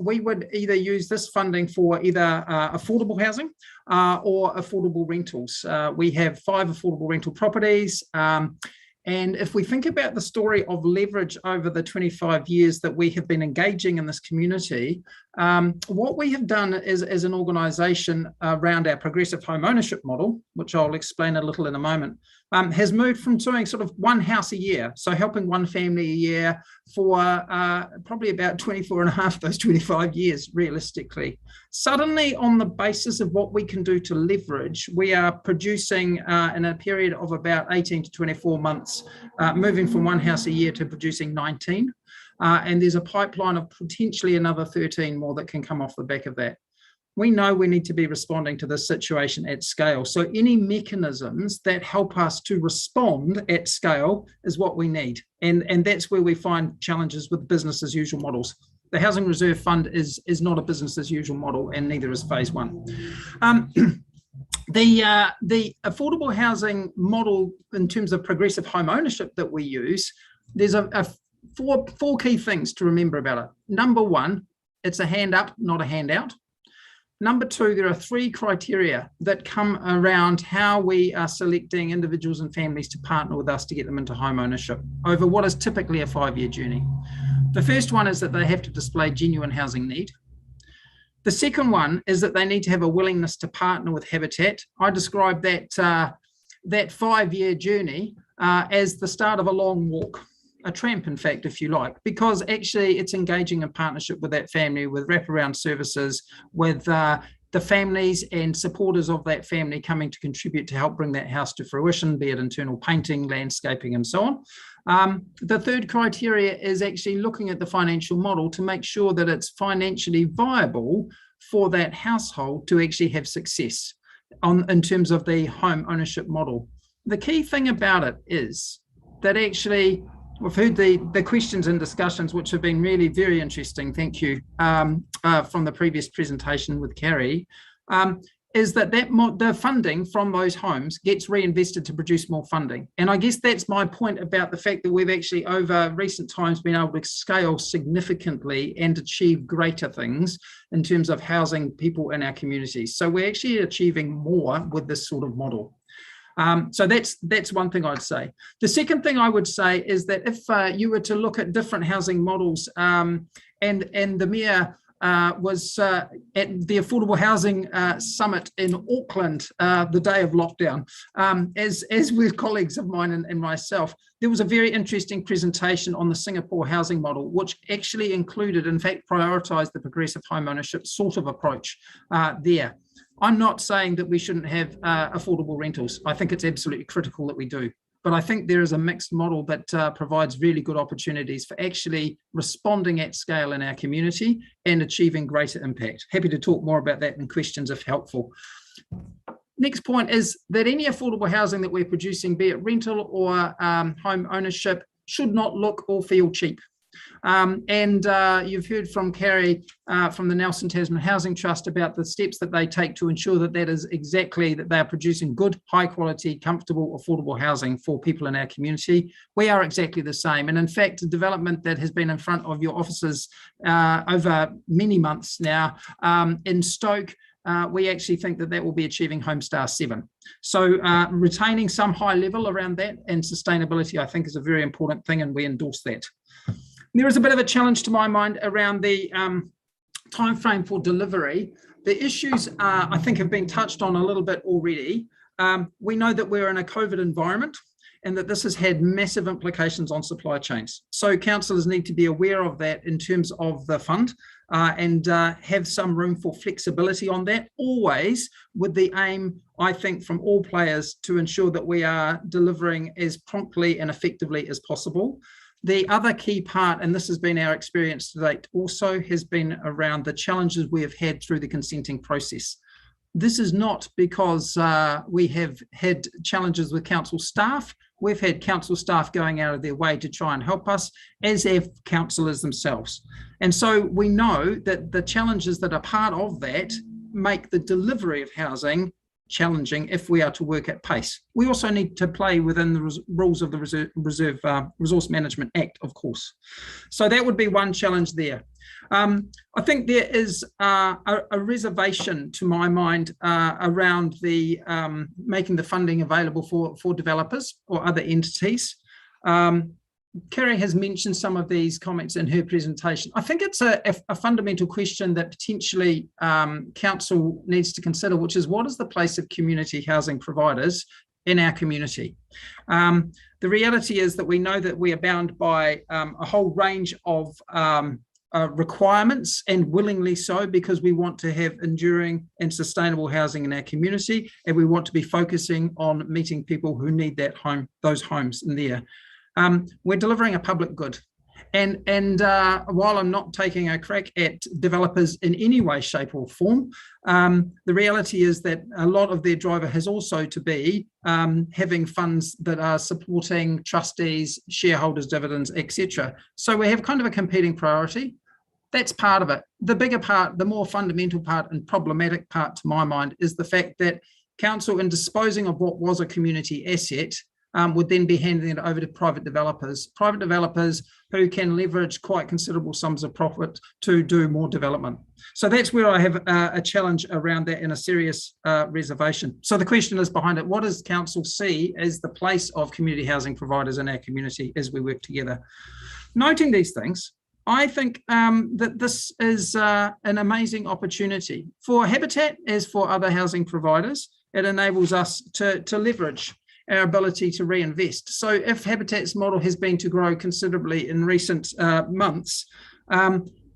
we would either use this funding for either affordable housing or affordable rentals. We have 5 affordable rental properties. And if we think about the story of leverage over the 25 years that we have been engaging in this community, What we have done as an organisation around our progressive home ownership model, which I'll explain a little in a moment, has moved from doing sort of one house a year, so helping one family a year for probably about 24 and a half of those 25 years, realistically. Suddenly, on the basis of what we can do to leverage, we are producing in a period of about 18 to 24 months, moving from one house a year to producing 19. And there's a pipeline of potentially another 13 more that can come off the back of that. We know we need to be responding to this situation at scale. So any mechanisms that help us to respond at scale is what we need. And that's where we find challenges with business as usual models. The Housing Reserve Fund is not a business as usual model, and neither is phase one. The affordable housing model in terms of progressive home ownership that we use, there's four key things to remember about it. Number one, it's a hand up, not a handout. Number two, there are 3 criteria that come around how we are selecting individuals and families to partner with us to get them into home ownership over what is typically a 5-year journey. The first one is that they have to display genuine housing need. The second one is that they need to have a willingness to partner with Habitat. I describe that 5-year journey as the start of a long walk. A tramp, in fact, if you like, because actually it's engaging in partnership with that family, with wraparound services, with the families and supporters of that family coming to contribute to help bring that house to fruition, be it internal painting, landscaping, and so on. The third criteria is actually looking at the financial model to make sure that it's financially viable for that household to actually have success in terms of the home ownership model. The key thing about it is that actually we've heard the questions and discussions, which have been really very interesting. Thank you from the previous presentation with Carrie. Is that the funding from those homes gets reinvested to produce more funding. And I guess that's my point about the fact that we've actually over recent times been able to scale significantly and achieve greater things in terms of housing people in our communities. So we're actually achieving more with this sort of model. So that's one thing I'd say. The second thing I would say is that if you were to look at different housing models, and the Mayor was at the Affordable Housing Summit in Auckland the day of lockdown, as with colleagues of mine and myself, there was a very interesting presentation on the Singapore housing model, which actually included, in fact, prioritised the progressive home ownership sort of approach there. I'm not saying that we shouldn't have affordable rentals. I think it's absolutely critical that we do. But I think there is a mixed model that provides really good opportunities for actually responding at scale in our community and achieving greater impact. Happy to talk more about that in questions if helpful. Next point is that any affordable housing that we're producing, be it rental or home ownership, should not look or feel cheap. You've heard from Carrie from the Nelson Tasman Housing Trust about the steps that they take to ensure that that is exactly that they are producing good, high quality, comfortable, affordable housing for people in our community. We are exactly the same. And in fact, the development that has been in front of your offices over many months now in Stoke, we actually think that will be achieving Homestar 7. So retaining some high level around that and sustainability, I think, is a very important thing, and we endorse that. There is a bit of a challenge to my mind around the timeframe for delivery. The issues, I think, have been touched on a little bit already. We know that we're in a COVID environment and that this has had massive implications on supply chains. So councillors need to be aware of that in terms of the fund and have some room for flexibility on that, always with the aim, I think, from all players to ensure that we are delivering as promptly and effectively as possible. The other key part, and this has been our experience to date, also has been around the challenges we have had through the consenting process. This is not because we have had challenges with council staff. We've had council staff going out of their way to try and help us, as have councillors themselves. And so we know that the challenges that are part of that make the delivery of housing challenging if we are to work at pace. We also need to play within the rules of the Resource Management Act, of course. So that would be one challenge there. I think there is a reservation, to my mind, around the making the funding available for developers or other entities. Kerry has mentioned some of these comments in her presentation. I think it's a fundamental question that potentially council needs to consider, which is what is the place of community housing providers in our community? The reality is that we know that we are bound by a whole range of requirements, and willingly so, because we want to have enduring and sustainable housing in our community, and we want to be focusing on meeting people who need that home, those homes in there. We're delivering a public good. And while I'm not taking a crack at developers in any way, shape or form, the reality is that a lot of their driver has also to be having funds that are supporting trustees, shareholders, dividends, etc. So we have kind of a competing priority. That's part of it. The bigger part, the more fundamental part and problematic part to my mind, is the fact that council, in disposing of what was a community asset, would then be handing it over to private developers who can leverage quite considerable sums of profit to do more development. So that's where I have a challenge around that and a serious reservation. So the question is behind it, what does council see as the place of community housing providers in our community as we work together? Noting these things, I think that this is an amazing opportunity for Habitat, as for other housing providers. It enables us to leverage our ability to reinvest. So if Habitat's model has been to grow considerably in recent months,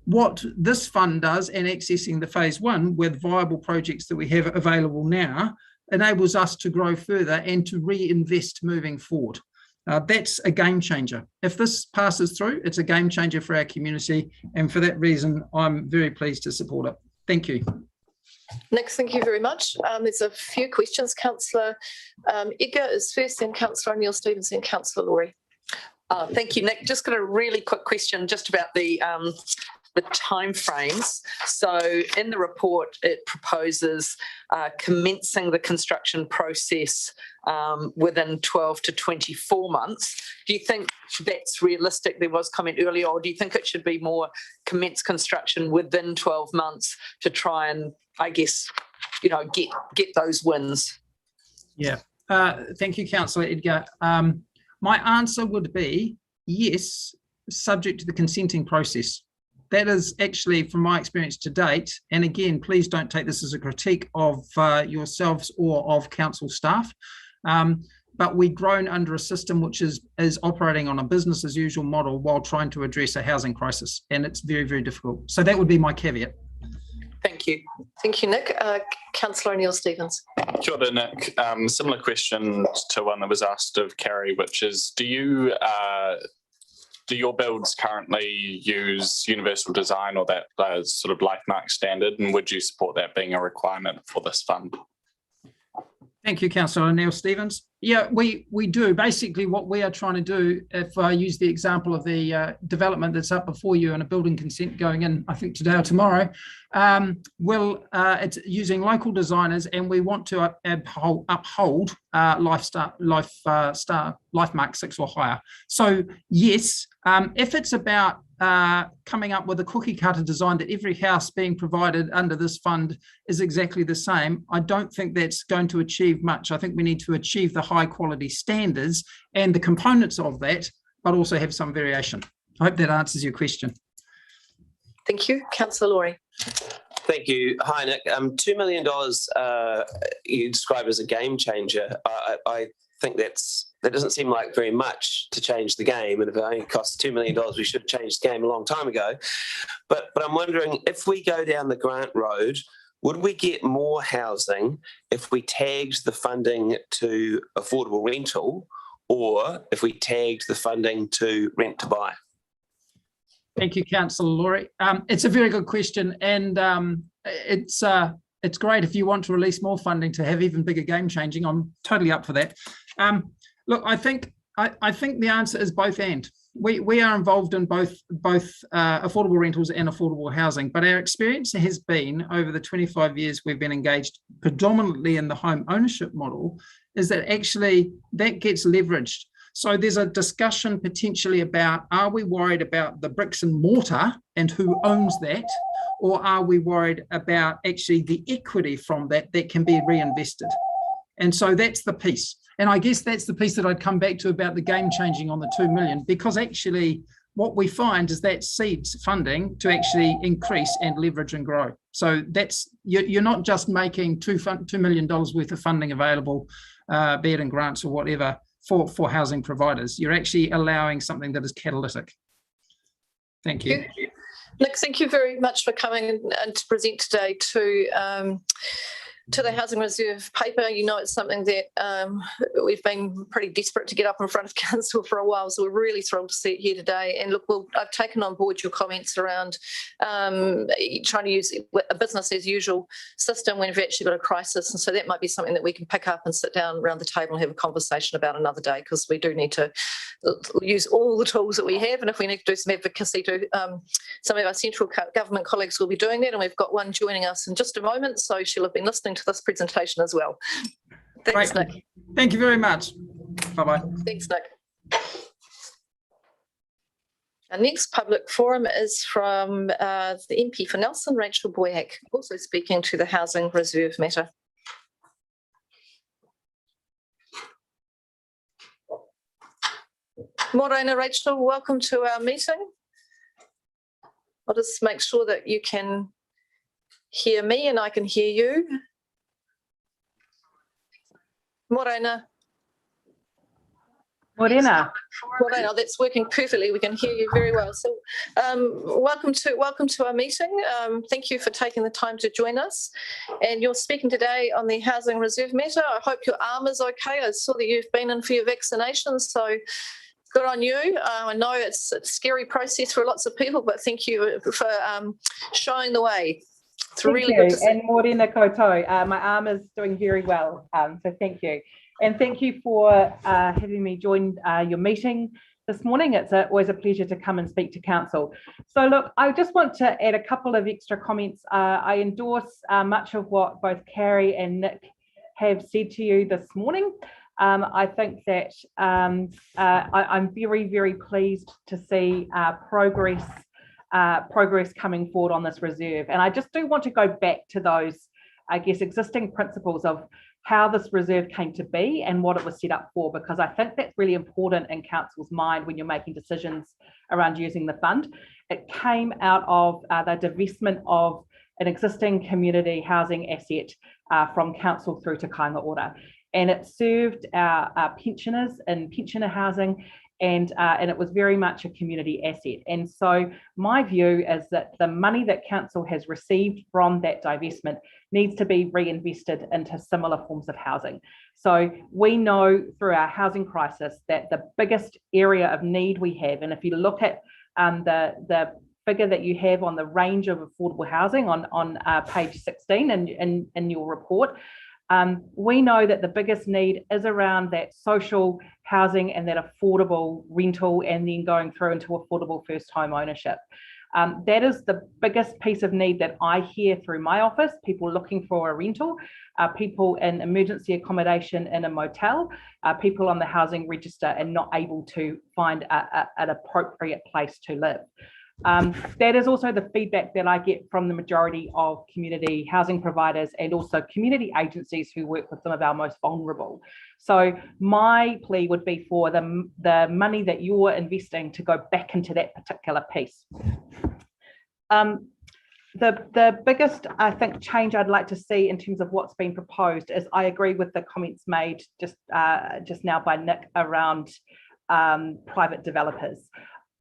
what this fund does, and accessing the phase one with viable projects that we have available now, enables us to grow further and to reinvest moving forward. That's a game changer. If this passes through, it's a game changer for our community. And for that reason, I'm very pleased to support it. Thank you. Nick, thank you very much. There's a few questions. Councillor Edgar is first, then Councillor O'Neill-Stevens, and Councillor Laurie. Thank you, Nick. Just got a really quick question just about the timeframes. So in the report, it proposes commencing the construction process within 12 to 24 months. Do you think that's realistic? There was comment earlier, or do you think it should be more commence construction within 12 months to try and, I guess, you know, get those wins? Yeah, thank you, Councillor Edgar. My answer would be yes, subject to the consenting process. That is actually, from my experience to date, and again, please don't take this as a critique of yourselves or of council staff, but we've grown under a system which is operating on a business as usual model while trying to address a housing crisis, and it's very, very difficult. So that would be my caveat. Thank you. Thank you, Nick. Councillor O'Neill-Stevens. Kia ora, Nick. Similar question to one that was asked of Carrie, which is, do your builds currently use universal design or that sort of LifeMark standard, and would you support that being a requirement for this fund? Thank you, Councillor O'Neill-Stevens. Yeah, we do. Basically, what we are trying to do, if I use the example of the development that's up before you and a building consent going in, I think today or tomorrow, it's using local designers, and we want to uphold LifeMark 6 or higher. So yes, if it's about coming up with a cookie cutter design that every house being provided under this fund is exactly the same, I don't think that's going to achieve much. I think we need to achieve the high quality standards and the components of that, but also have some variation. I hope that answers your question. Thank you. Councillor Laurie. Thank you. Hi, Nick. $2 million you describe as a game changer. I think that doesn't seem like very much to change the game. And if it only costs $2 million, we should have changed the game a long time ago. But I'm wondering, if we go down the grant road, would we get more housing if we tagged the funding to affordable rental, or if we tagged the funding to rent to buy? Thank you, Councillor Laurie. It's a very good question, and it's great if you want to release more funding to have even bigger game changing. I'm totally up for that. Look, I think the answer is both and. We are involved in both affordable rentals and affordable housing, but our experience has been over the 25 years we've been engaged predominantly in the home ownership model, is that actually that gets leveraged. So there's a discussion potentially about, are we worried about the bricks and mortar and who owns that, or are we worried about actually the equity from that can be reinvested? And so that's the piece. And I guess that's the piece that I'd come back to about the game changing on the 2 million, because actually what we find is that seeds funding to actually increase and leverage and grow. So that's, you're not just making $2 million worth of funding available, be it in grants or whatever, for housing providers. You're actually allowing something that is catalytic. Thank you. Nick, thank you very much for coming and to present today to the Housing Reserve paper. You know, it's something that we've been pretty desperate to get up in front of council for a while, so we're really thrilled to see it here today. And look, I've taken on board your comments around trying to use a business as usual system when we've actually got a crisis, and so that might be something that we can pick up and sit down around the table and have a conversation about another day, because we do need to use all the tools that we have, and if we need to do some advocacy to some of our central government colleagues will be doing that, and we've got one joining us in just a moment, so she'll have been listening to this presentation as well. Thanks, Great. Nick. Thank you very much. Bye-bye. Thanks, Nick. Our next public forum is from the MP for Nelson, Rachel Boyack, also speaking to the Housing Reserve matter. Morena, Rachel, welcome to our meeting. I'll just make sure that you can hear me and I can hear you. Morena. Morena, that's working perfectly. We can hear you very well. So welcome to our meeting. Thank you for taking the time to join us. And you're speaking today on the Housing Reserve matter. I hope your arm is okay. I saw that you've been in for your vaccinations, so good on you. I know it's a scary process for lots of people, but thank you for showing the way. It's really good to see. And Morena koutou. My arm is doing very well, so thank you. And thank you for having me join your meeting this morning. It's always a pleasure to come and speak to council. So look, I just want to add a couple of extra comments. I endorse much of what both Carrie and Nick have said to you this morning. I think that I'm very, very pleased to see progress coming forward on this reserve. And I just do want to go back to those, I guess, existing principles of how this reserve came to be and what it was set up for, because I think that's really important in council's mind when you're making decisions around using the fund. It came out of the divestment of an existing community housing asset from council through to kāinga ora. And it served our pensioners in pensioner housing, and it was very much a community asset. And so my view is that the money that council has received from that divestment needs to be reinvested into similar forms of housing. So we know through our housing crisis that the biggest area of need we have, and if you look at the figure that you have on the range of affordable housing on page 16 in your report, we know that the biggest need is around that social housing and that affordable rental, and then going through into affordable first home ownership. That is the biggest piece of need that I hear through my office, people looking for a rental, people in emergency accommodation in a motel, people on the housing register and not able to find an appropriate place to live. That is also the feedback that I get from the majority of community housing providers and also community agencies who work with some of our most vulnerable. So my plea would be for the money that you're investing to go back into that particular piece. The biggest, I think, change I'd like to see in terms of what's been proposed is I agree with the comments made just now by Nick around private developers.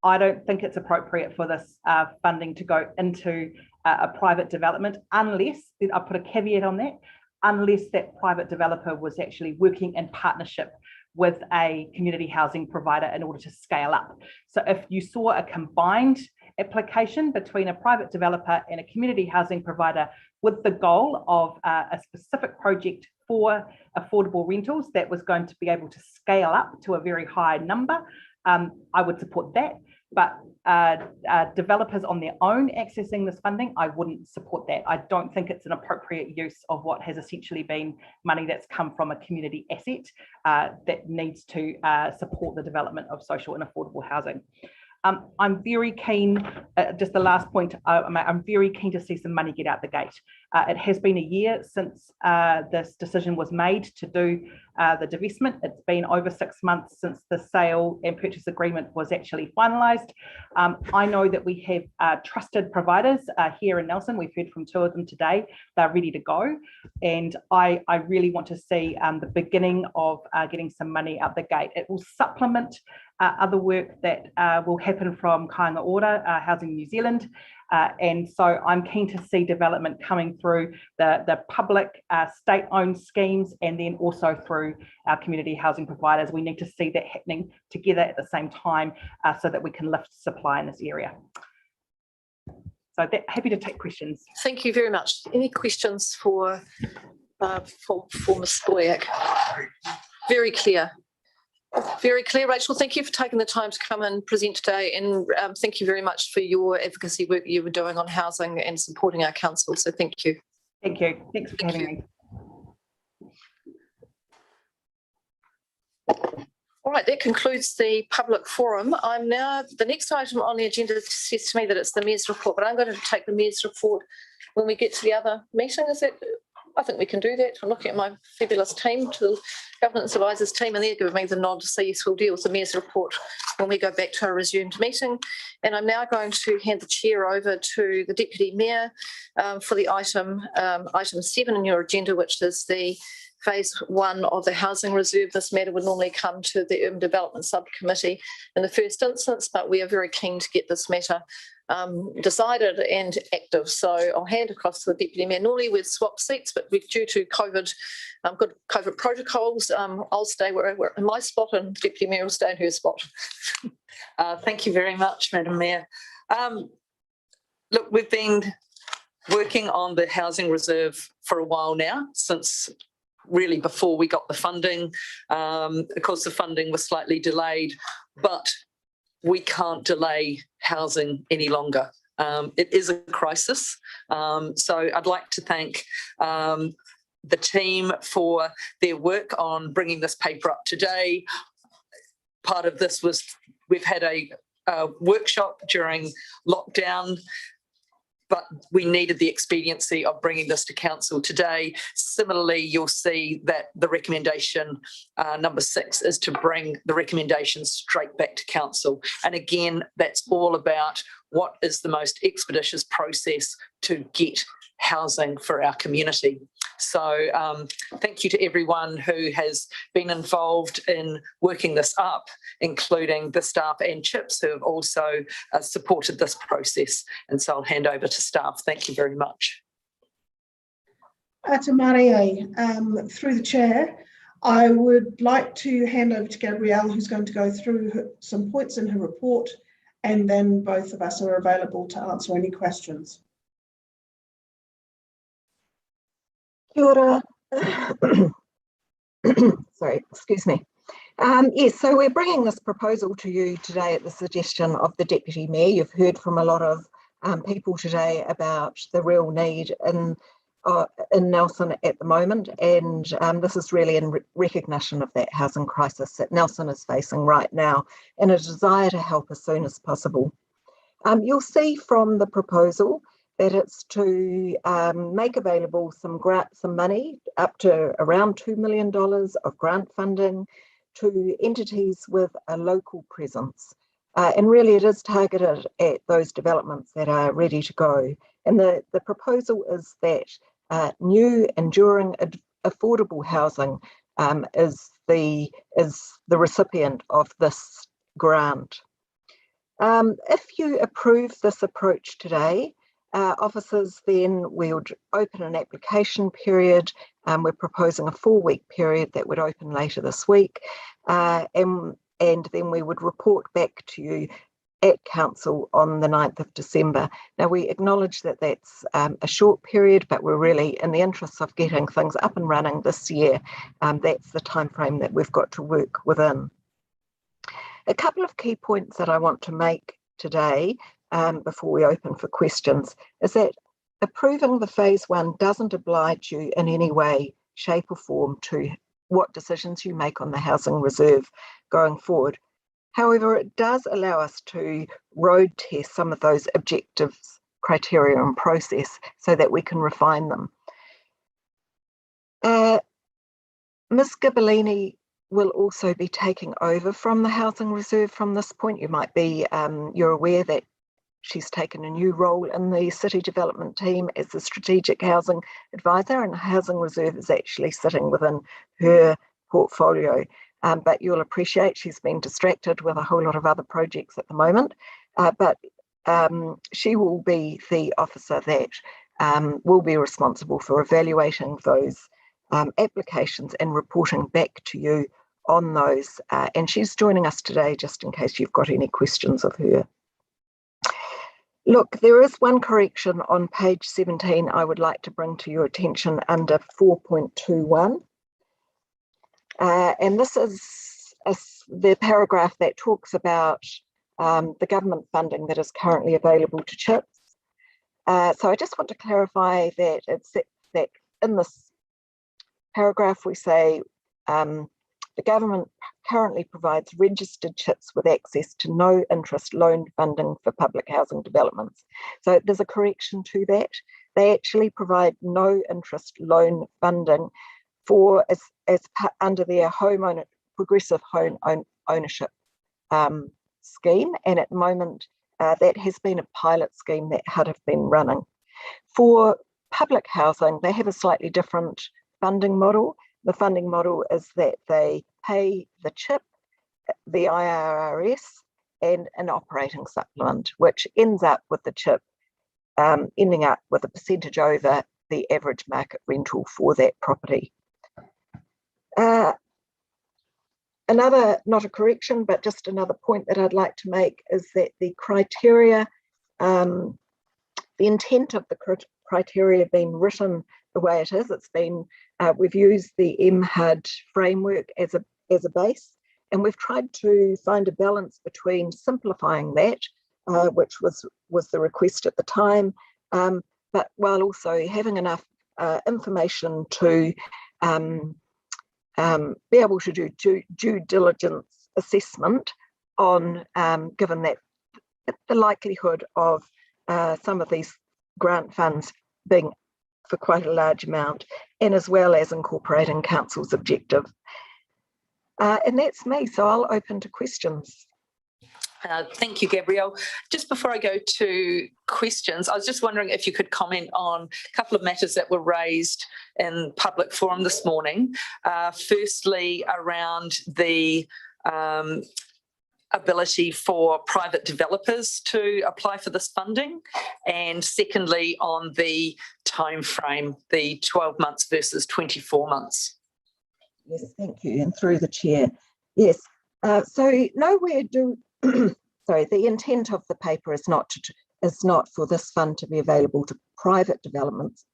I don't think it's appropriate for this funding to go into a private development unless, I'll put a caveat on that, unless that private developer was actually working in partnership with a community housing provider in order to scale up. So if you saw a combined application between a private developer and a community housing provider with the goal of a specific project for affordable rentals that was going to be able to scale up to a very high number, I would support that. But developers on their own accessing this funding, I wouldn't support that. I don't think it's an appropriate use of what has essentially been money that's come from a community asset that needs to support the development of social and affordable housing. I'm very keen just the last point, I'm very keen to see some money get out the gate. It has been a year since this decision was made to do the divestment. It's been over 6 months since the sale and purchase agreement was actually finalised. I know that we have trusted providers here in Nelson. We've heard from 2 of them today. They're ready to go. And I really want to see the beginning of getting some money out the gate. It will supplement other work that will happen from Kāinga Ora, Housing New Zealand. And so I'm keen to see development coming through the public state-owned schemes and then also through our community housing providers. We need to see that happening together at the same time so that we can lift supply in this area. So happy to take questions. Thank you very much. Any questions for Ms. Boyack? Very clear. Very clear, Rachel. Thank you for taking the time to come and present today, and thank you very much for your advocacy work you were doing on housing and supporting our council. So thank you. Thank you. Thanks for having me. All right, that concludes the public forum. The next item on the agenda says to me that it's the Mayor's report, but I'm going to take the Mayor's report when we get to the other meeting. Is that? I think we can do that. I'm looking at my fabulous team, to the Governance Advisors team, and they're giving me the nod to say yes, we'll deal with the Mayor's report when we go back to our resumed meeting. And I'm now going to hand the chair over to the Deputy Mayor for the item 7 in your agenda, which is the phase 1 of the housing reserve. This matter would normally come to the Urban Development Subcommittee in the first instance, but we are very keen to get this matter decided and active. So I'll hand across to the Deputy Mayor. Normally we'd swap seats, but due to COVID, good COVID protocols, I'll stay where in my spot and the Deputy Mayor will stay in her spot. Thank you very much, Madam Mayor. Look, we've been working on the housing reserve for a while now, since really before we got the funding. Of course, the funding was slightly delayed, but we can't delay housing any longer. It is a crisis. So I'd like to thank the team for their work on bringing this paper up today. Part of this was we've had a workshop during lockdown, but we needed the expediency of bringing this to council today. Similarly, you'll see that the recommendation number 6 is to bring the recommendations straight back to council. And again, that's all about what is the most expeditious process to get housing for our community. So thank you to everyone who has been involved in working this up, including the staff and CHIPS who have also supported this process. And so I'll hand over to staff. Thank you very much. Ata Marie, through the chair, I would like to hand over to Gabrielle, who's going to go through some points in her report, and then both of us are available to answer any questions. Kia ora. Sorry, excuse me. Yes, so we're bringing this proposal to you today at the suggestion of the Deputy Mayor. You've heard from a lot of people today about the real need in Nelson at the moment, and this is really in recognition of that housing crisis that Nelson is facing right now and a desire to help as soon as possible. You'll see from the proposal that it's to make available some money, up to around $2 million of grant funding to entities with a local presence. And really it is targeted at those developments that are ready to go. And the proposal is that new, enduring, affordable housing is the recipient of this grant. If you approve this approach today, officers then would open an application period. We're proposing a 4-week period that would open later this week, and then we would report back to you at council on the 9th of December. Now we acknowledge that that's a short period, but we're really in the interest of getting things up and running this year. That's the time frame that we've got to work within. A couple of key points that I want to make today before we open for questions is that approving the phase 1 doesn't oblige you in any way, shape or form to what decisions you make on the housing reserve going forward. However, it does allow us to road test some of those objectives, criteria and process so that we can refine them. Ms. Gibellini will also be taking over from the Housing Reserve from this point. You might be, you're aware that she's taken a new role in the City Development team as the Strategic Housing Advisor, and the Housing Reserve is actually sitting within her portfolio. But you'll appreciate she's been distracted with a whole lot of other projects at the moment. But she will be the officer that will be responsible for evaluating those applications and reporting back to you on those. And she's joining us today just in case you've got any questions of her. Look, there is one correction on page 17 I would like to bring to your attention under 4.21. And this is the paragraph that talks about the government funding that is currently available to CHIPS. So I just want to clarify that that in this paragraph we say the government currently provides registered CHIPS with access to no interest loan funding for public housing developments. So there's a correction to that. They actually provide no interest loan funding for as under their progressive home ownership scheme, and at the moment that has been a pilot scheme that HUD have been running. For public housing, they have a slightly different funding model. The funding model is that they pay the CHIP, the IRRS, and an operating supplement, which ends up with the CHIP ending up with a percentage over the average market rental for that property. Another, not a correction, but just another point that I'd like to make is that the criteria, the intent of the criteria being written the way it is, it's been, we've used the MHUD framework as a base, and we've tried to find a balance between simplifying that, which was the request at the time, but while also having enough information to be able to do due diligence assessment on, given that the likelihood of some of these grant funds being for quite a large amount, and as well as incorporating council's objective. And that's me, so I'll open to questions. Thank you, Gabrielle. Just before I go to questions, I was just wondering if you could comment on a couple of matters that were raised in public forum this morning. Firstly, around the ability for private developers to apply for this funding, and secondly, on the time frame, the 12 months versus 24 months. Yes, thank you, and through the chair. Yes, so nowhere do, sorry, the intent of the paper is not for this fund to be available to private developments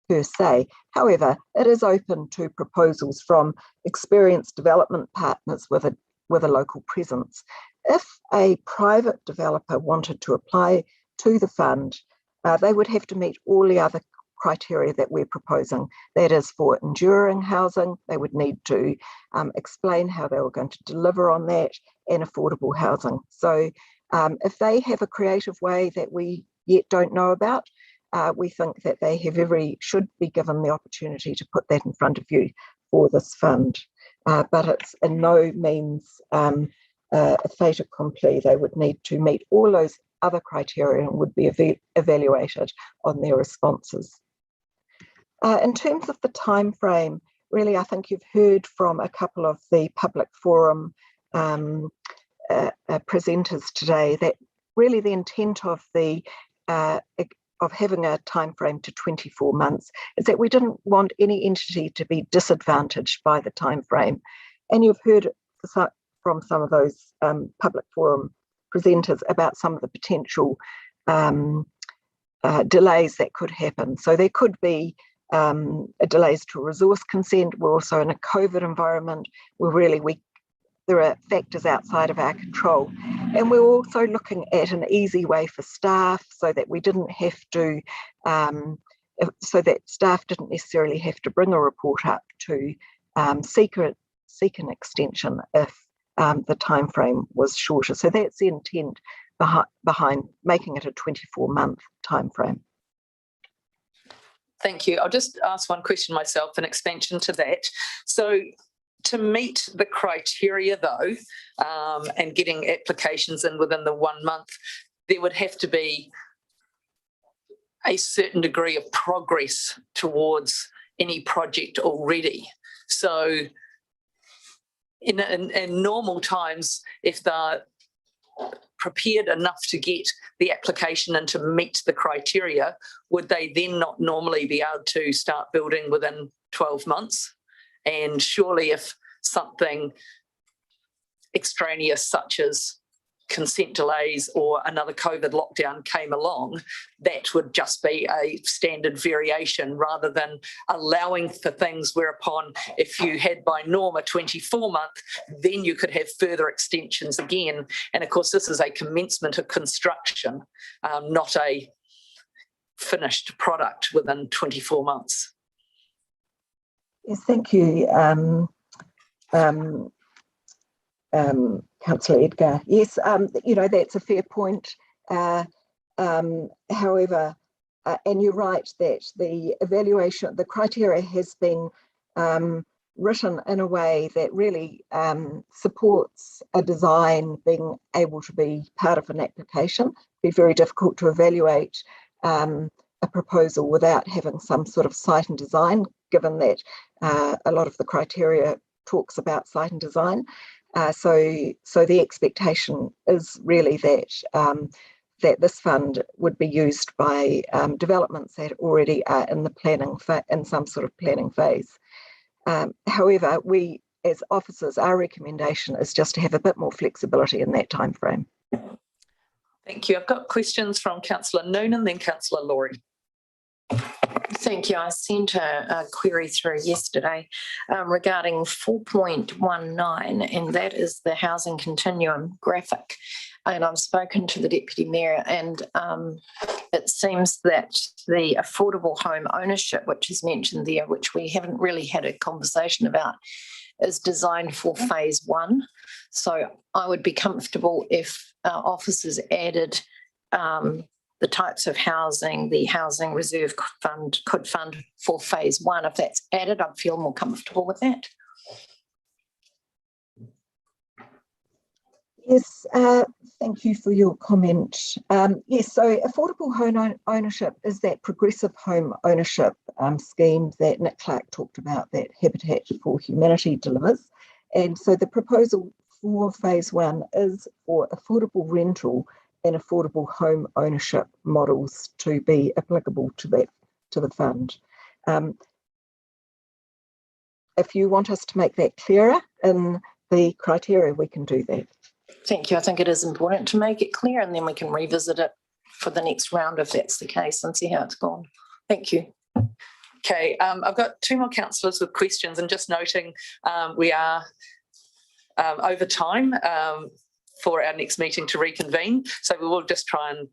per se. However, it is open to proposals from experienced development partners with a local presence. If a private developer wanted to apply to the fund, they would have to meet all the other criteria that we're proposing. That is, for enduring housing, they would need to explain how they were going to deliver on that, and affordable housing. So if they have a creative way that we yet don't know about, we think that they should be given the opportunity to put that in front of you for this fund. But it's in no means a fait accompli. They would need to meet all those other criteria and would be evaluated on their responses. In terms of the time frame, really, I think you've heard from a couple of the public forum presenters today that really the intent of having a time frame to 24 months is that we didn't want any entity to be disadvantaged by the time frame. And you've heard from some of those public forum presenters about some of the potential delays that could happen. So there could be delays to resource consent. We're also in a COVID environment where there are factors outside of our control. And we're also looking at an easy way for staff so that we didn't have to, so that staff didn't necessarily have to bring a report up to seek an extension if the timeframe was shorter. So that's the intent behind making it a 24-month timeframe. Thank you. I'll just ask one question myself, an expansion to that. So to meet the criteria though, and getting applications in within the 1 month, there would have to be a certain degree of progress towards any project already. So in normal times, if they're prepared enough to get the application and to meet the criteria, would they then not normally be able to start building within 12 months? And surely if something extraneous such as consent delays or another COVID lockdown came along, that would just be a standard variation rather than allowing for things whereupon if you had by norm a 24-month, then you could have further extensions again. And of course, this is a commencement of construction, not a finished product within 24 months. Yes, thank you. Councillor Edgar. Yes, that's a fair point. However, and you're right that the evaluation, the criteria has been written in a way that really supports a design being able to be part of an application. It'd be very difficult to evaluate a proposal without having some sort of site and design, given that a lot of the criteria talks about site and design. So the expectation is really that that this fund would be used by developments that already are in the planning in some sort of planning phase. However, we as officers, our recommendation is just to have a bit more flexibility in that time frame. Thank you. I've got questions from Councillor Noonan, then Councillor Laurie. Thank you. I sent a query through yesterday regarding 4.19, and that is the housing continuum graphic. And I've spoken to the Deputy Mayor, and it seems that the affordable home ownership, which is mentioned there, which we haven't really had a conversation about, is designed for phase 1. So I would be comfortable if officers added the types of housing the Housing Reserve Fund could fund for phase 1. If that's added, I'd feel more comfortable with that. Yes, thank you for your comment. Yes, so affordable home ownership is that progressive home ownership scheme that Nick Clark talked about, that Habitat for Humanity delivers. And so the proposal for phase 1 is for affordable rental and affordable home ownership models to be applicable to the fund. If you want us to make that clearer in the criteria, we can do that. Thank you. I think it is important to make it clear, and then we can revisit it for the next round if that's the case and see how it's gone. Thank you. Okay, I've got 2 more councillors with questions, and just noting we are over time for our next meeting to reconvene. So we will just try and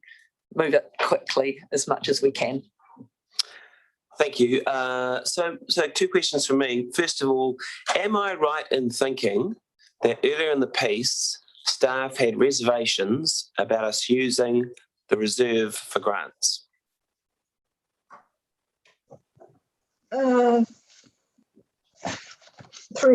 move it quickly as much as we can. Thank you. So 2 questions from me. First of all, am I right in thinking that earlier in the piece, staff had reservations about us using the reserve for grants? Through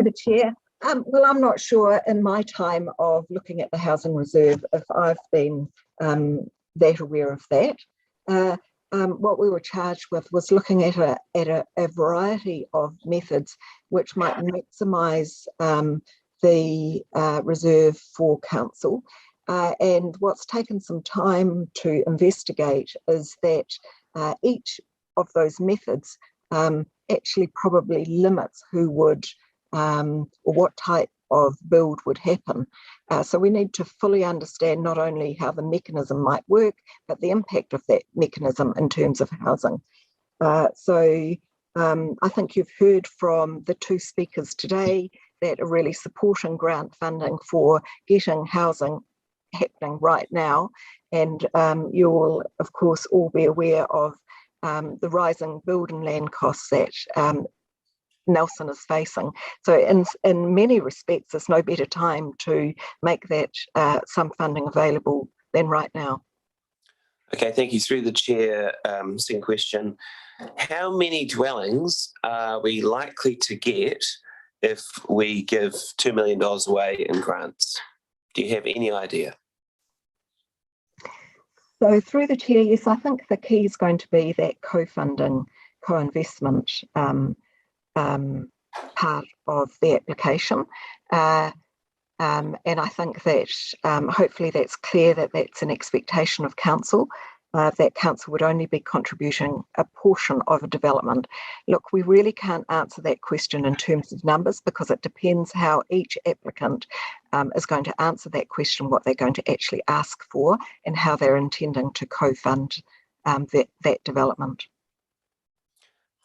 the chair. Well, I'm not sure in my time of looking at the housing reserve if I've been that aware of that. What we were charged with was looking at a variety of methods which might maximise the reserve for council. And what's taken some time to investigate is that each of those methods actually probably limits who would or what type of build would happen. So we need to fully understand not only how the mechanism might work, but the impact of that mechanism in terms of housing. So I think you've heard from the 2 speakers today that are really supporting grant funding for getting housing happening right now. And you will, of course, all be aware of the rising building land costs that Nelson is facing. So in many respects, there's no better time to make that some funding available than right now. Okay, thank you. Through the chair, second question. How many dwellings are we likely to get if we give $2 million away in grants? Do you have any idea? So through the chair, yes, I think the key is going to be that co-funding, co-investment part of the application. And I think that hopefully that's clear that that's an expectation of council, that council would only be contributing a portion of a development. Look, we really can't answer that question in terms of numbers because it depends how each applicant is going to answer that question, what they're going to actually ask for and how they're intending to co-fund that development.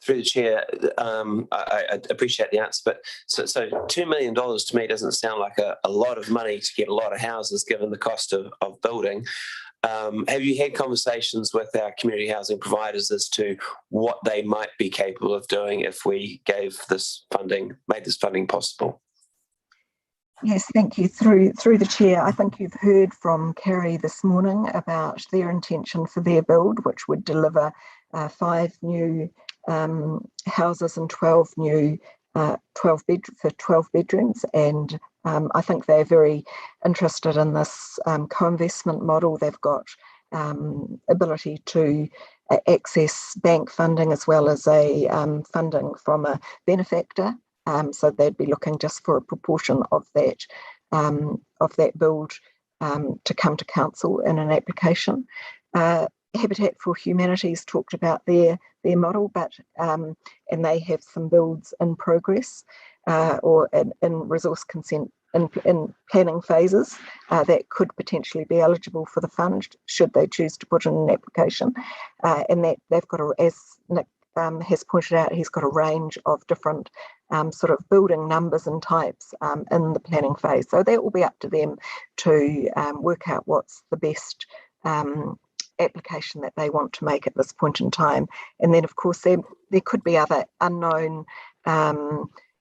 Through the chair, I appreciate the answer, but so $2 million to me doesn't sound like a lot of money to get a lot of houses given the cost of building. Have you had conversations with our community housing providers as to what they might be capable of doing if we gave this funding, made this funding possible? Yes, thank you. Through the chair, I think you've heard from Kerry this morning about their intention for their build, which would deliver 5 new houses and 12 new 12 bedrooms, and I think they're very interested in this co-investment model. They've got ability to access bank funding as well as a funding from a benefactor. So they'd be looking just for a proportion of that build to come to council in an application. Habitat for Humanity's talked about their model, but and they have some builds in progress or in resource consent in planning phases that could potentially be eligible for the fund should they choose to put in an application. And that they've got, as Nick has pointed out, he's got a range of different sort of building numbers and types in the planning phase. So that will be up to them to work out what's the best application that they want to make at this point in time. And then, of course, there could be other unknown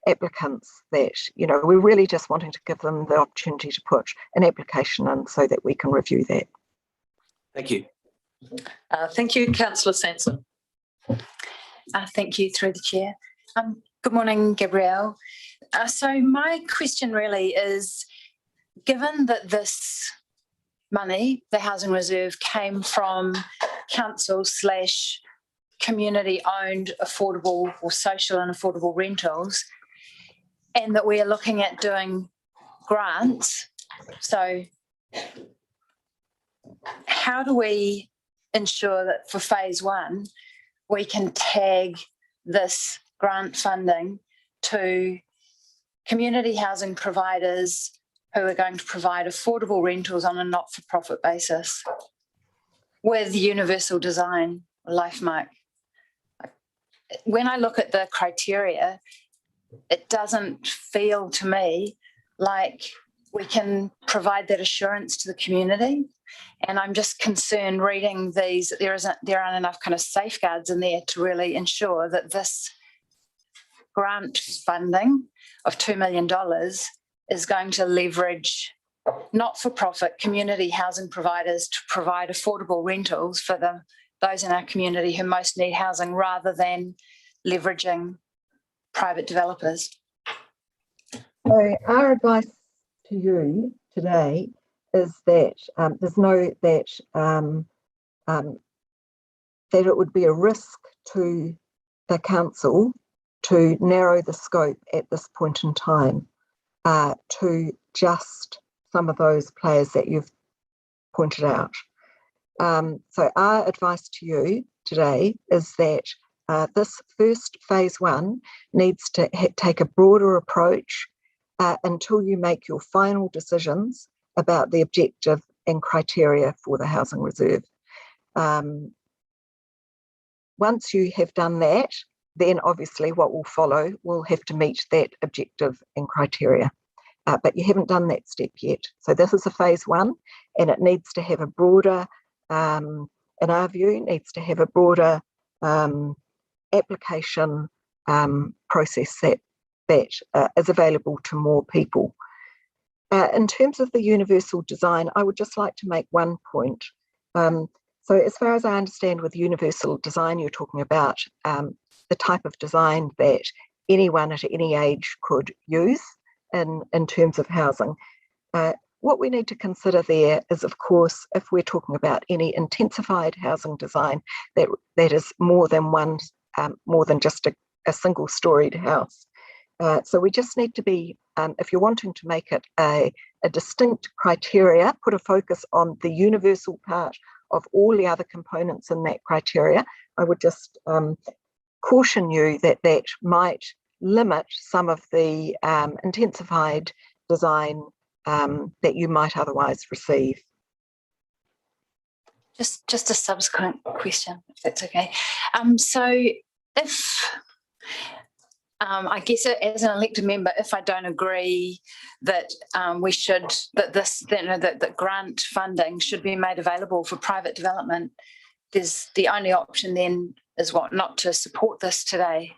applicants that, you know, we're really just wanting to give them the opportunity to put an application in so that we can review that. Thank you. Thank you, Councillor Sansom. Thank you, through the chair. Good morning, Gabrielle. So my question really is, given that this money, the housing reserve, came from council / community owned affordable or social and affordable rentals, and that we are looking at doing grants, so how do we ensure that for phase 1 we can tag this grant funding to community housing providers who are going to provide affordable rentals on a not-for-profit basis with universal design, LifeMark? When I look at the criteria, it doesn't feel to me like we can provide that assurance to the community. And I'm just concerned reading these, there aren't enough kind of safeguards in there to really ensure that this grant funding of $2 million is going to leverage not-for-profit community housing providers to provide affordable rentals for those in our community who most need housing, rather than leveraging private developers. So our advice to you today is that that it would be a risk to the council to narrow the scope at this point in time to just some of those players that you've pointed out. So our advice to you today is that this first phase 1 needs to take a broader approach until you make your final decisions about the objective and criteria for the housing reserve. Once you have done that, then obviously what will follow will have to meet that objective and criteria. But you haven't done that step yet. So this is a phase 1, and it needs to have a broader, in our view, needs to have a broader application process that is available to more people. In terms of the universal design, I would just like to make one point. So as far as I understand with universal design, you're talking about the type of design that anyone at any age could use in terms of housing. What we need to consider there is, of course, if we're talking about any intensified housing design that is more than just a single storied house. So we just need to be, if you're wanting to make it a distinct criteria, put a focus on the universal part of all the other components in that criteria. I would just caution you that that might limit some of the intensified design that you might otherwise receive. Just a subsequent question, if that's okay. So if I guess as an elected member, if I don't agree that that grant funding should be made available for private development, there's the only option then is what, not to support this today.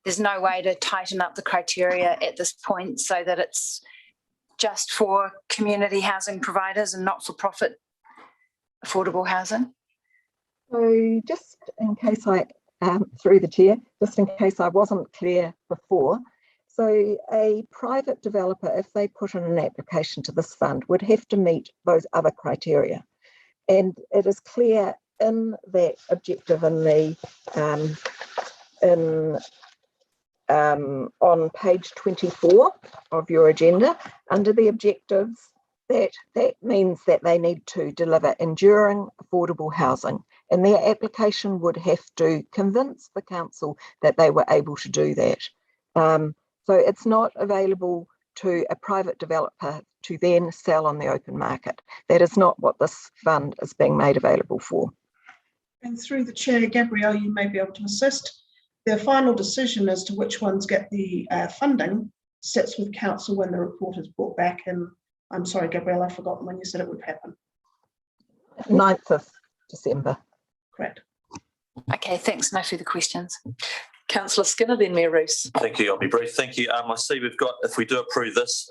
There's no way to tighten up the criteria at this point so that it's just for community housing providers and not for profit affordable housing. So just in case through the chair, just in case I wasn't clear before. So a private developer, if they put in an application to this fund, would have to meet those other criteria. And it is clear in that objective in the on page 24 of your agenda, under the objectives, that means that they need to deliver enduring affordable housing, and their application would have to convince the council that they were able to do that. So it's not available to a private developer to then sell on the open market. That is not what this fund is being made available for. And through the chair, Gabrielle, you may be able to assist. The final decision as to which ones get the funding sits with council when the report is brought back in. I'm sorry, Gabrielle, I've forgotten when you said it would happen. 9th of December. Correct. Okay, thanks. No further questions. Councillor Skinner, then Mayor Rees. Thank you. I'll be brief. Thank you. I see we've got, if we do approve this,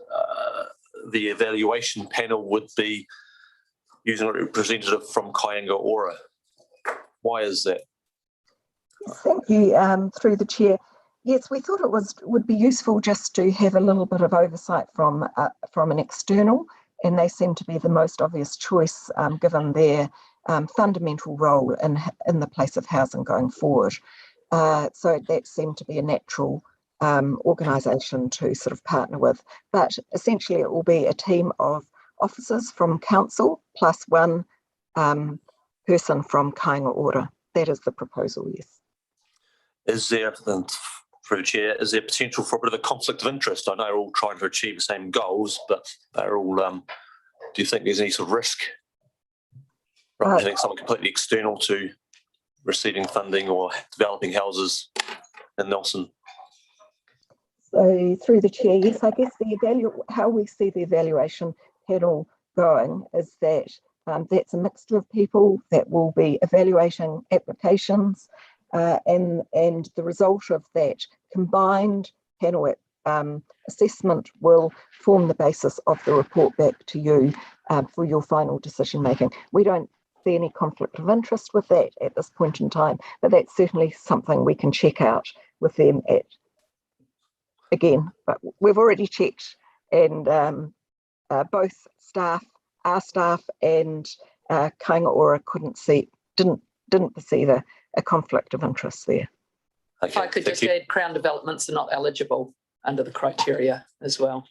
the evaluation panel would be using a representative from Kāinga Ora. Why is that? Thank you. Through the chair. Yes, we thought it would be useful just to have a little bit of oversight from an external, and they seem to be the most obvious choice given their fundamental role in the place of housing going forward. So that seemed to be a natural organisation to sort of partner with. But essentially it will be a team of officers from council plus one person from Kāinga Ora. That is the proposal, yes. Is there, through the chair, is there potential for a bit of a conflict of interest? I know they're all trying to achieve the same goals, but they're all, do you think there's any sort of risk representing someone completely external to receiving funding or developing houses in Nelson? So through the chair, yes, I guess how we see the evaluation panel going is that that's a mixture of people that will be evaluating applications, and the result of that combined panel assessment will form the basis of the report back to you for your final decision making. We don't see any conflict of interest with that at this point in time, but that's certainly something we can check out with them again. But we've already checked, and both our staff and Kāinga Ora didn't perceive a conflict of interest there. Okay, if I could just add, Crown Developments are not eligible under the criteria as well.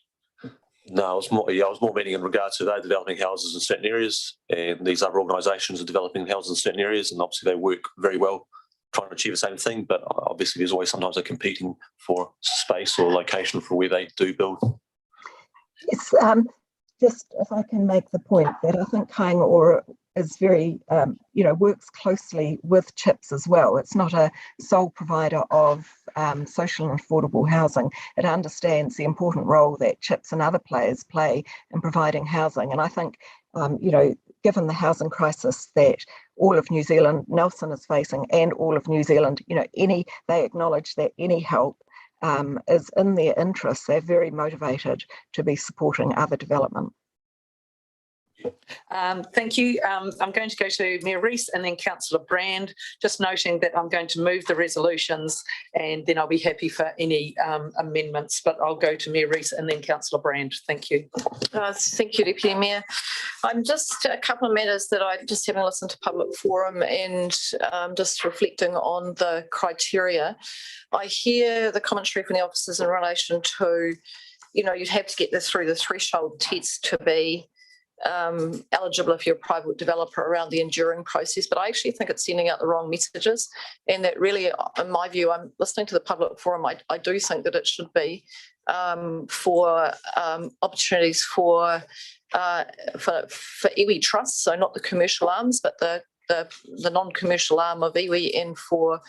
No, I was more meaning in regards to they're developing houses in certain areas, and these other organisations are developing houses in certain areas, and obviously they work very well trying to achieve the same thing, but obviously there's always sometimes they're competing for space or location for where they do build. Yes, just if I can make the point that I think Kāinga Ora is very, works closely with CHIPS as well. It's not a sole provider of social and affordable housing. It understands the important role that CHIPS and other players play in providing housing. And I think, given the housing crisis that all of New Zealand, Nelson is facing, and all of New Zealand, they acknowledge that any help is in their interest. They're very motivated to be supporting other development. Thank you. I'm going to go to Mayor Rees and then Councillor Brand, just noting that I'm going to move the resolutions and then I'll be happy for any amendments, but I'll go to Mayor Rees and then Councillor Brand. Thank you. Thank you, Deputy Mayor. I'm just a couple of matters that I just haven't listened to public forum and just reflecting on the criteria. I hear the commentary from the officers in relation to, you'd have to get this through the threshold test to be eligible if you're a private developer around the enduring process, but I actually think it's sending out the wrong messages, and that really, in my view, I'm listening to the public forum, I do think that it should be for opportunities for iwi trusts, so not the commercial arms, but the non-commercial arm of iwi, and for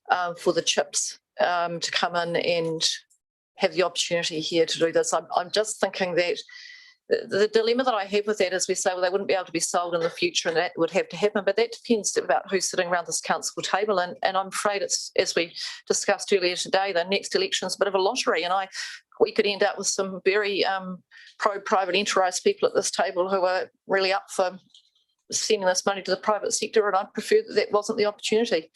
the chips to come in and have the opportunity here to do this. I'm just thinking that the dilemma that I have with that is we say, well, they wouldn't be able to be sold in the future and that would have to happen, but that depends about who's sitting around this council table. And I'm afraid it's, as we discussed earlier today, the next election is a bit of a lottery, and we could end up with some very pro-private enterprise people at this table who are really up for sending this money to the private sector, and I prefer that wasn't the opportunity.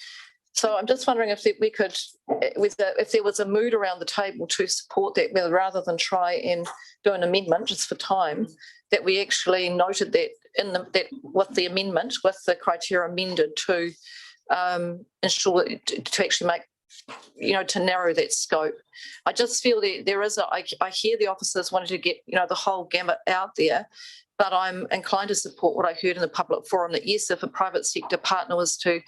So I'm just wondering if we could, if there was a mood around the table to support that, rather than try and do an amendment just for time, that we actually noted that that with the amendment, with the criteria amended to ensure to actually make, to narrow that scope. I just feel that there is I hear the officers wanting to get, the whole gamut out there, but I'm inclined to support what I heard in the public forum, that yes, if a private sector partner was to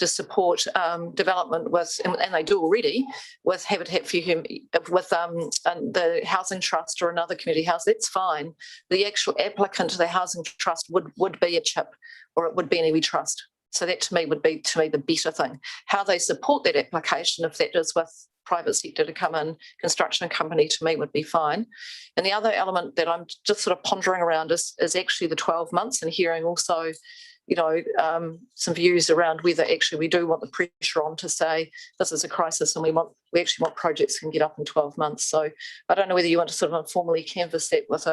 support development with, and they do already, with Habitat for Humanity, with the Housing Trust or another community house, that's fine. The actual applicant to the Housing Trust would be a CHIP, or it would be an iwi trust. So that to me would be, the better thing. How they support that application, if that is with private sector to come in, construction company, to me would be fine. And the other element that I'm just sort of pondering around is actually the 12 months, and hearing also, some views around whether actually we do want the pressure on to say this is a crisis and we actually want projects can get up in 12 months. So I don't know whether you want to sort of informally canvass that with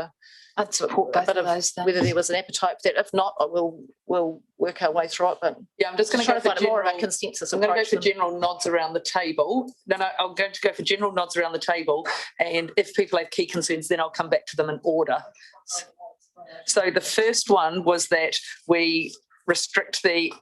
I'd support both of those things. Whether there was an appetite for that. If not, we'll work our way through it. But yeah, I'm just going to go for more of a consensus. I'm going to go for general nods around the table. No, I'm going to go for general nods around the table, and if people have key concerns, then I'll come back to them in order. So the first one was that we restrict the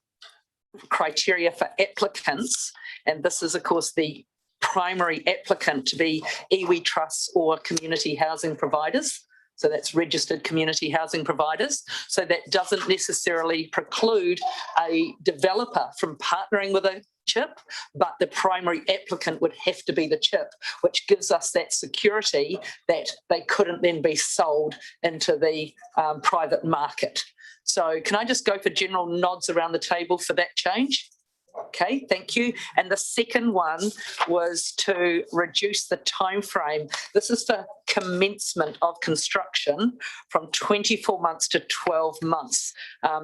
criteria for applicants, and this is, of course, the primary applicant to be iwi trusts or community housing providers. So that's registered community housing providers. So that doesn't necessarily preclude a developer from partnering with a CHIP, but the primary applicant would have to be the CHIP, which gives us that security that they couldn't then be sold into the private market. So can I just go for general nods around the table for that change? Okay, thank you. And the second one was to reduce the time frame. This is for commencement of construction from 24 months to 12 months.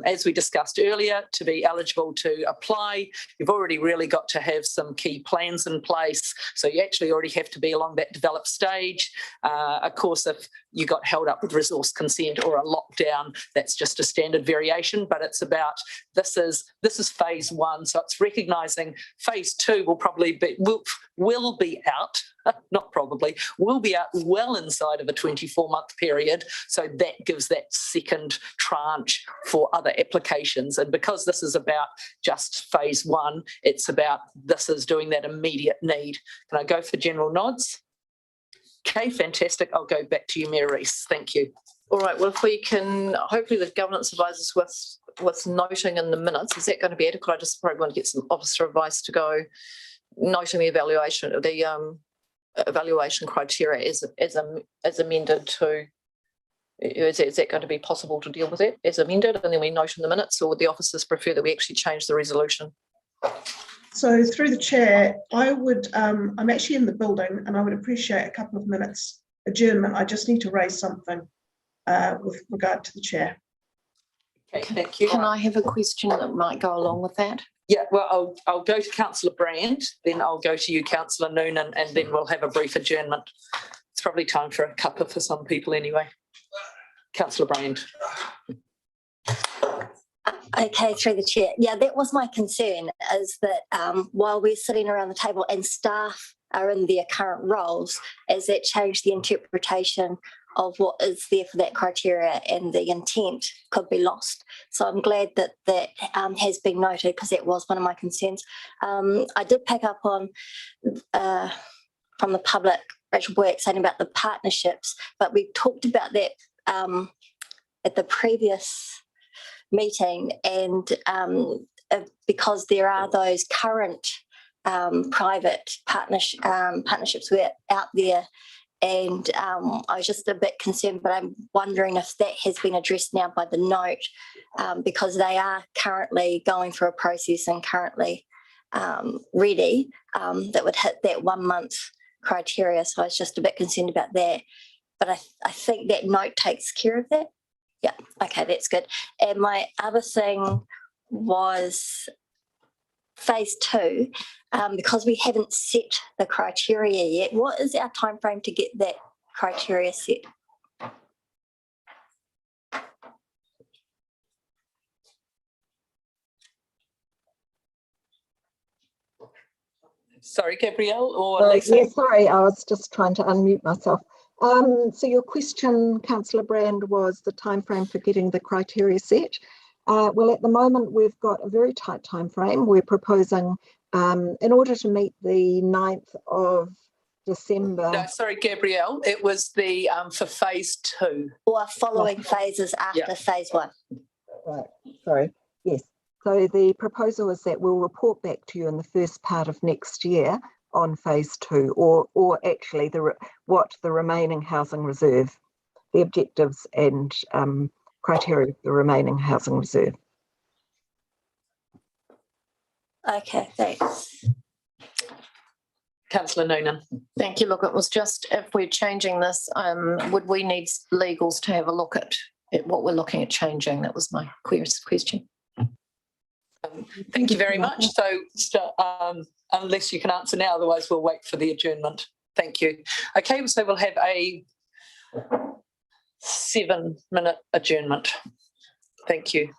As we discussed earlier, to be eligible to apply, you've already really got to have some key plans in place. So you actually already have to be along that developed stage. Of course, if you got held up with resource consent or a lockdown, that's just a standard variation, but it's about, this is phase one. So it's recognising phase two will probably be, will be out, not probably, will be out well inside of a 24-month period. So that gives that second tranche for other applications. And because this is about just phase one, it's about, this is doing that immediate need. Can I go for general nods? Okay, fantastic. I'll go back to you, Mayor Rees. Thank you. All right, well, if we can, hopefully the governance advisors with noting in the minutes, is that going to be adequate? I just probably want to get some officer advice to go noting the evaluation criteria as amended to, is that going to be possible to deal with it as amended, and then we note in the minutes, or would the officers prefer that we actually change the resolution? So through the chair, I would, I'm actually in the building and I would appreciate a couple of minutes adjournment. I just need to raise something with regard to the chair. Okay, thank you. Can I have a question that might go along with that? Yeah, well, I'll go to councillor Brand, then I'll go to you, councillor Noonan, and then we'll have a brief adjournment. It's probably time for a cuppa for some people anyway. Councillor Brand. Okay, through the chair. Yeah, that was my concern, is that while we're sitting around the table and staff are in their current roles, as that changed the interpretation of what is there for that criteria, and the intent could be lost. So I'm glad that that has been noted, because that was one of my concerns. I did pick up on from the public, Rachel Burke, saying about the partnerships, but we talked about that at the previous meeting, and because there are those current private partnerships who are out there. And I was just a bit concerned, but I'm wondering if that has been addressed now by the note, because they are currently going through a process and currently ready, that would hit that 1 month criteria. So I was just a bit concerned about that. But I think that note takes care of that. Yeah, okay, that's good. And my other thing was phase 2, because we haven't set the criteria yet. What is our time frame to get that criteria set? Sorry, Gabrielle or Lisa? Yeah, sorry, I was just trying to unmute myself. So your question, Councillor Brand, was the timeframe for getting the criteria set. Well, at the moment, we've got a very tight timeframe. We're proposing, in order to meet the 9th of December. No, sorry, Gabrielle, it was the for phase 2. Or following phases after phase 1. Right, sorry, yes. So the proposal is that we'll report back to you in the first part of next year on phase 2, or actually what the remaining housing reserve, the objectives and criteria of the remaining housing reserve. Okay, thanks. Councillor Noonan. Thank you. Look, it was just, if we're changing this, would we need legals to have a look at what we're looking at changing? That was my question. Thank you very much. So unless you can answer now, otherwise we'll wait for the adjournment. Thank you. Okay, so we'll have a 7-minute adjournment. Thank you.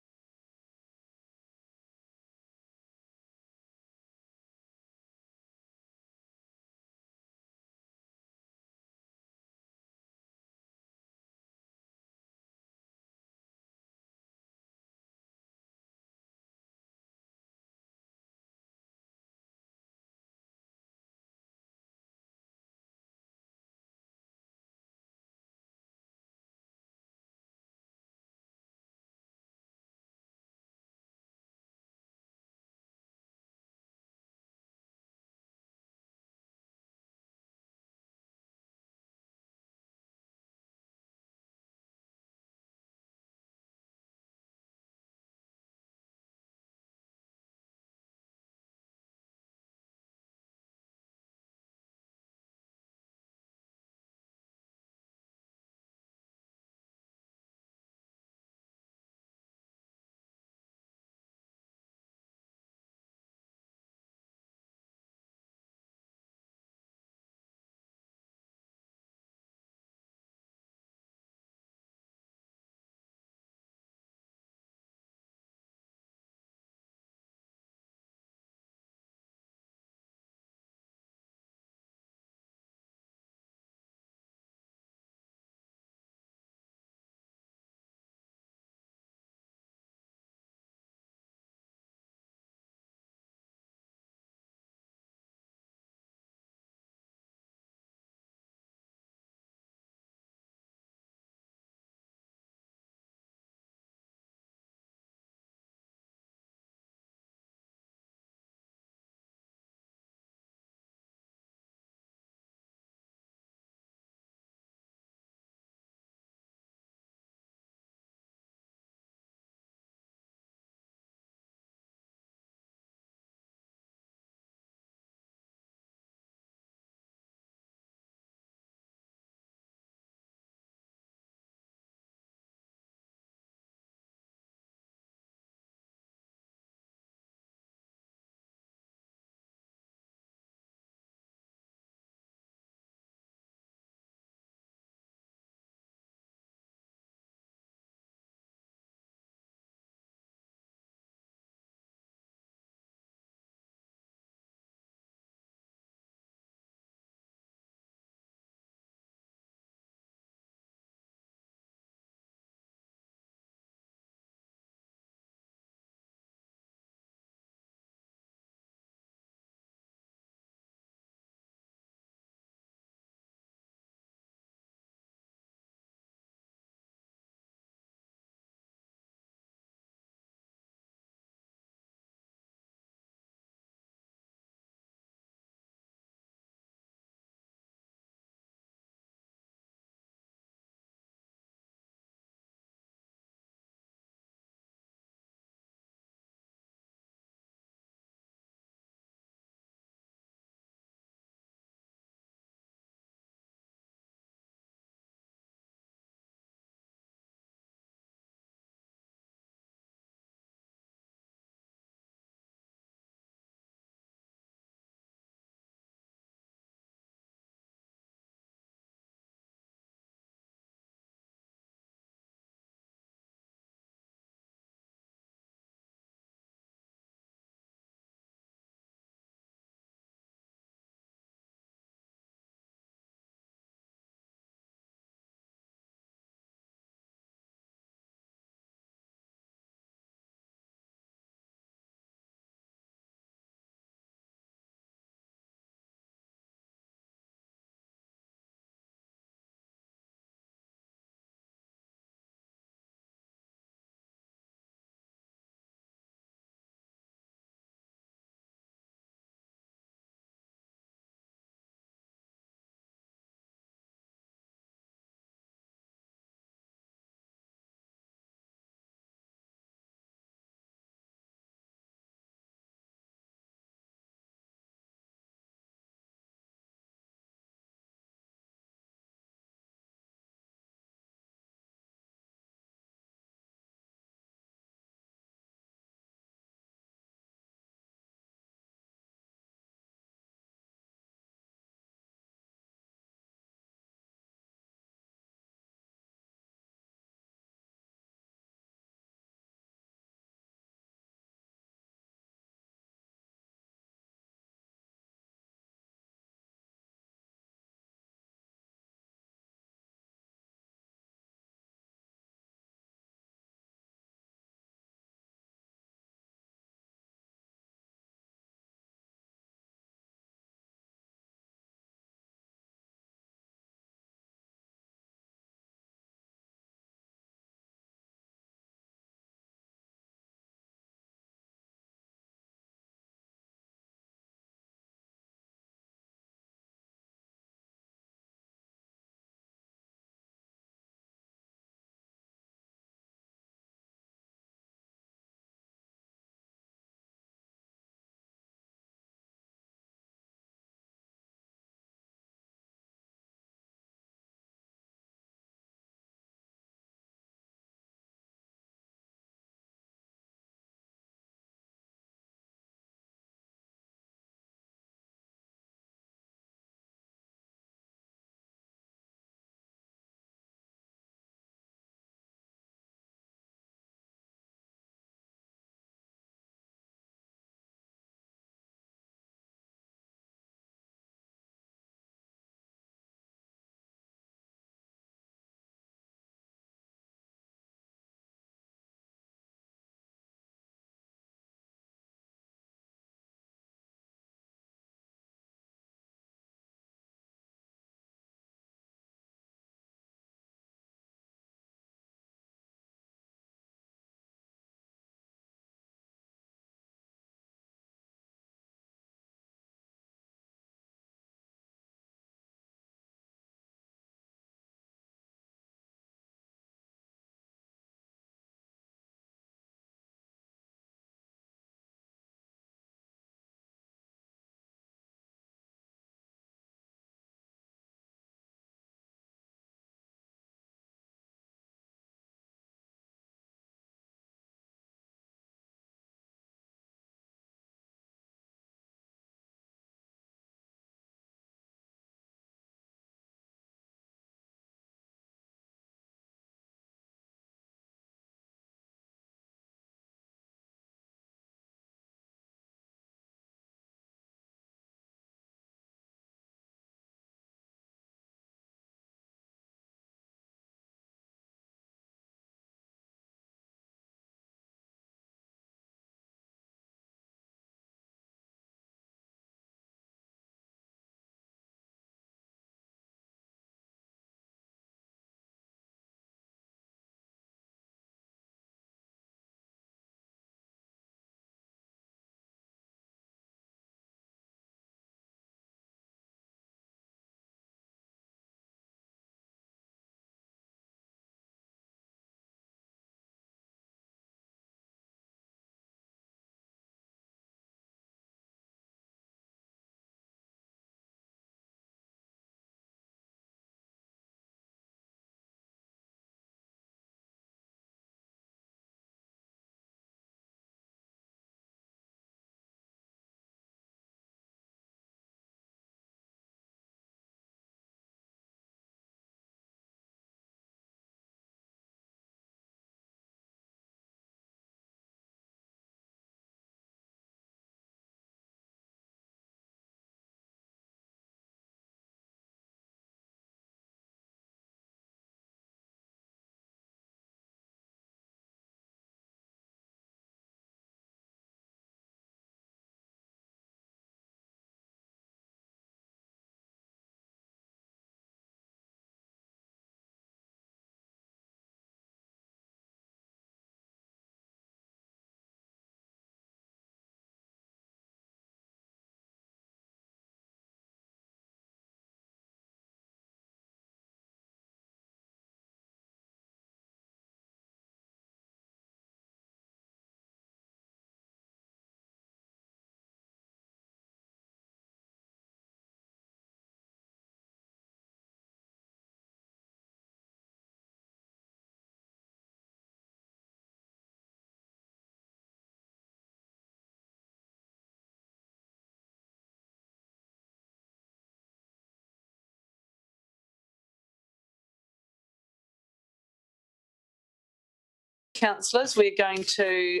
councillors, we're going to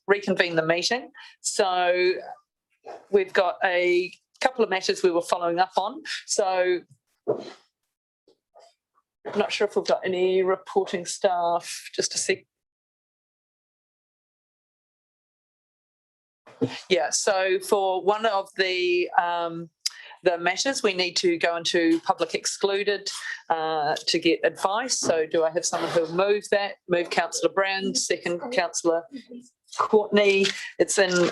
reconvene the meeting. So we've got a couple of matters we were following up on. So I'm not sure if we've got any reporting staff. Just a sec. Yeah, so for one of the matters, we need to go into public excluded to get advice. So do I have someone who'll move that? Move Councillor Brown, second Councillor Courtney. It's in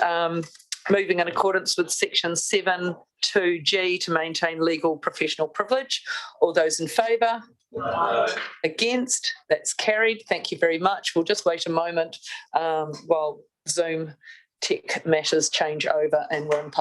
moving in accordance with section 7(2)G to maintain legal professional privilege. All those in favour? Against? That's carried. Thank you very much. We'll just wait a moment while Zoom tech matters change over and we're in public.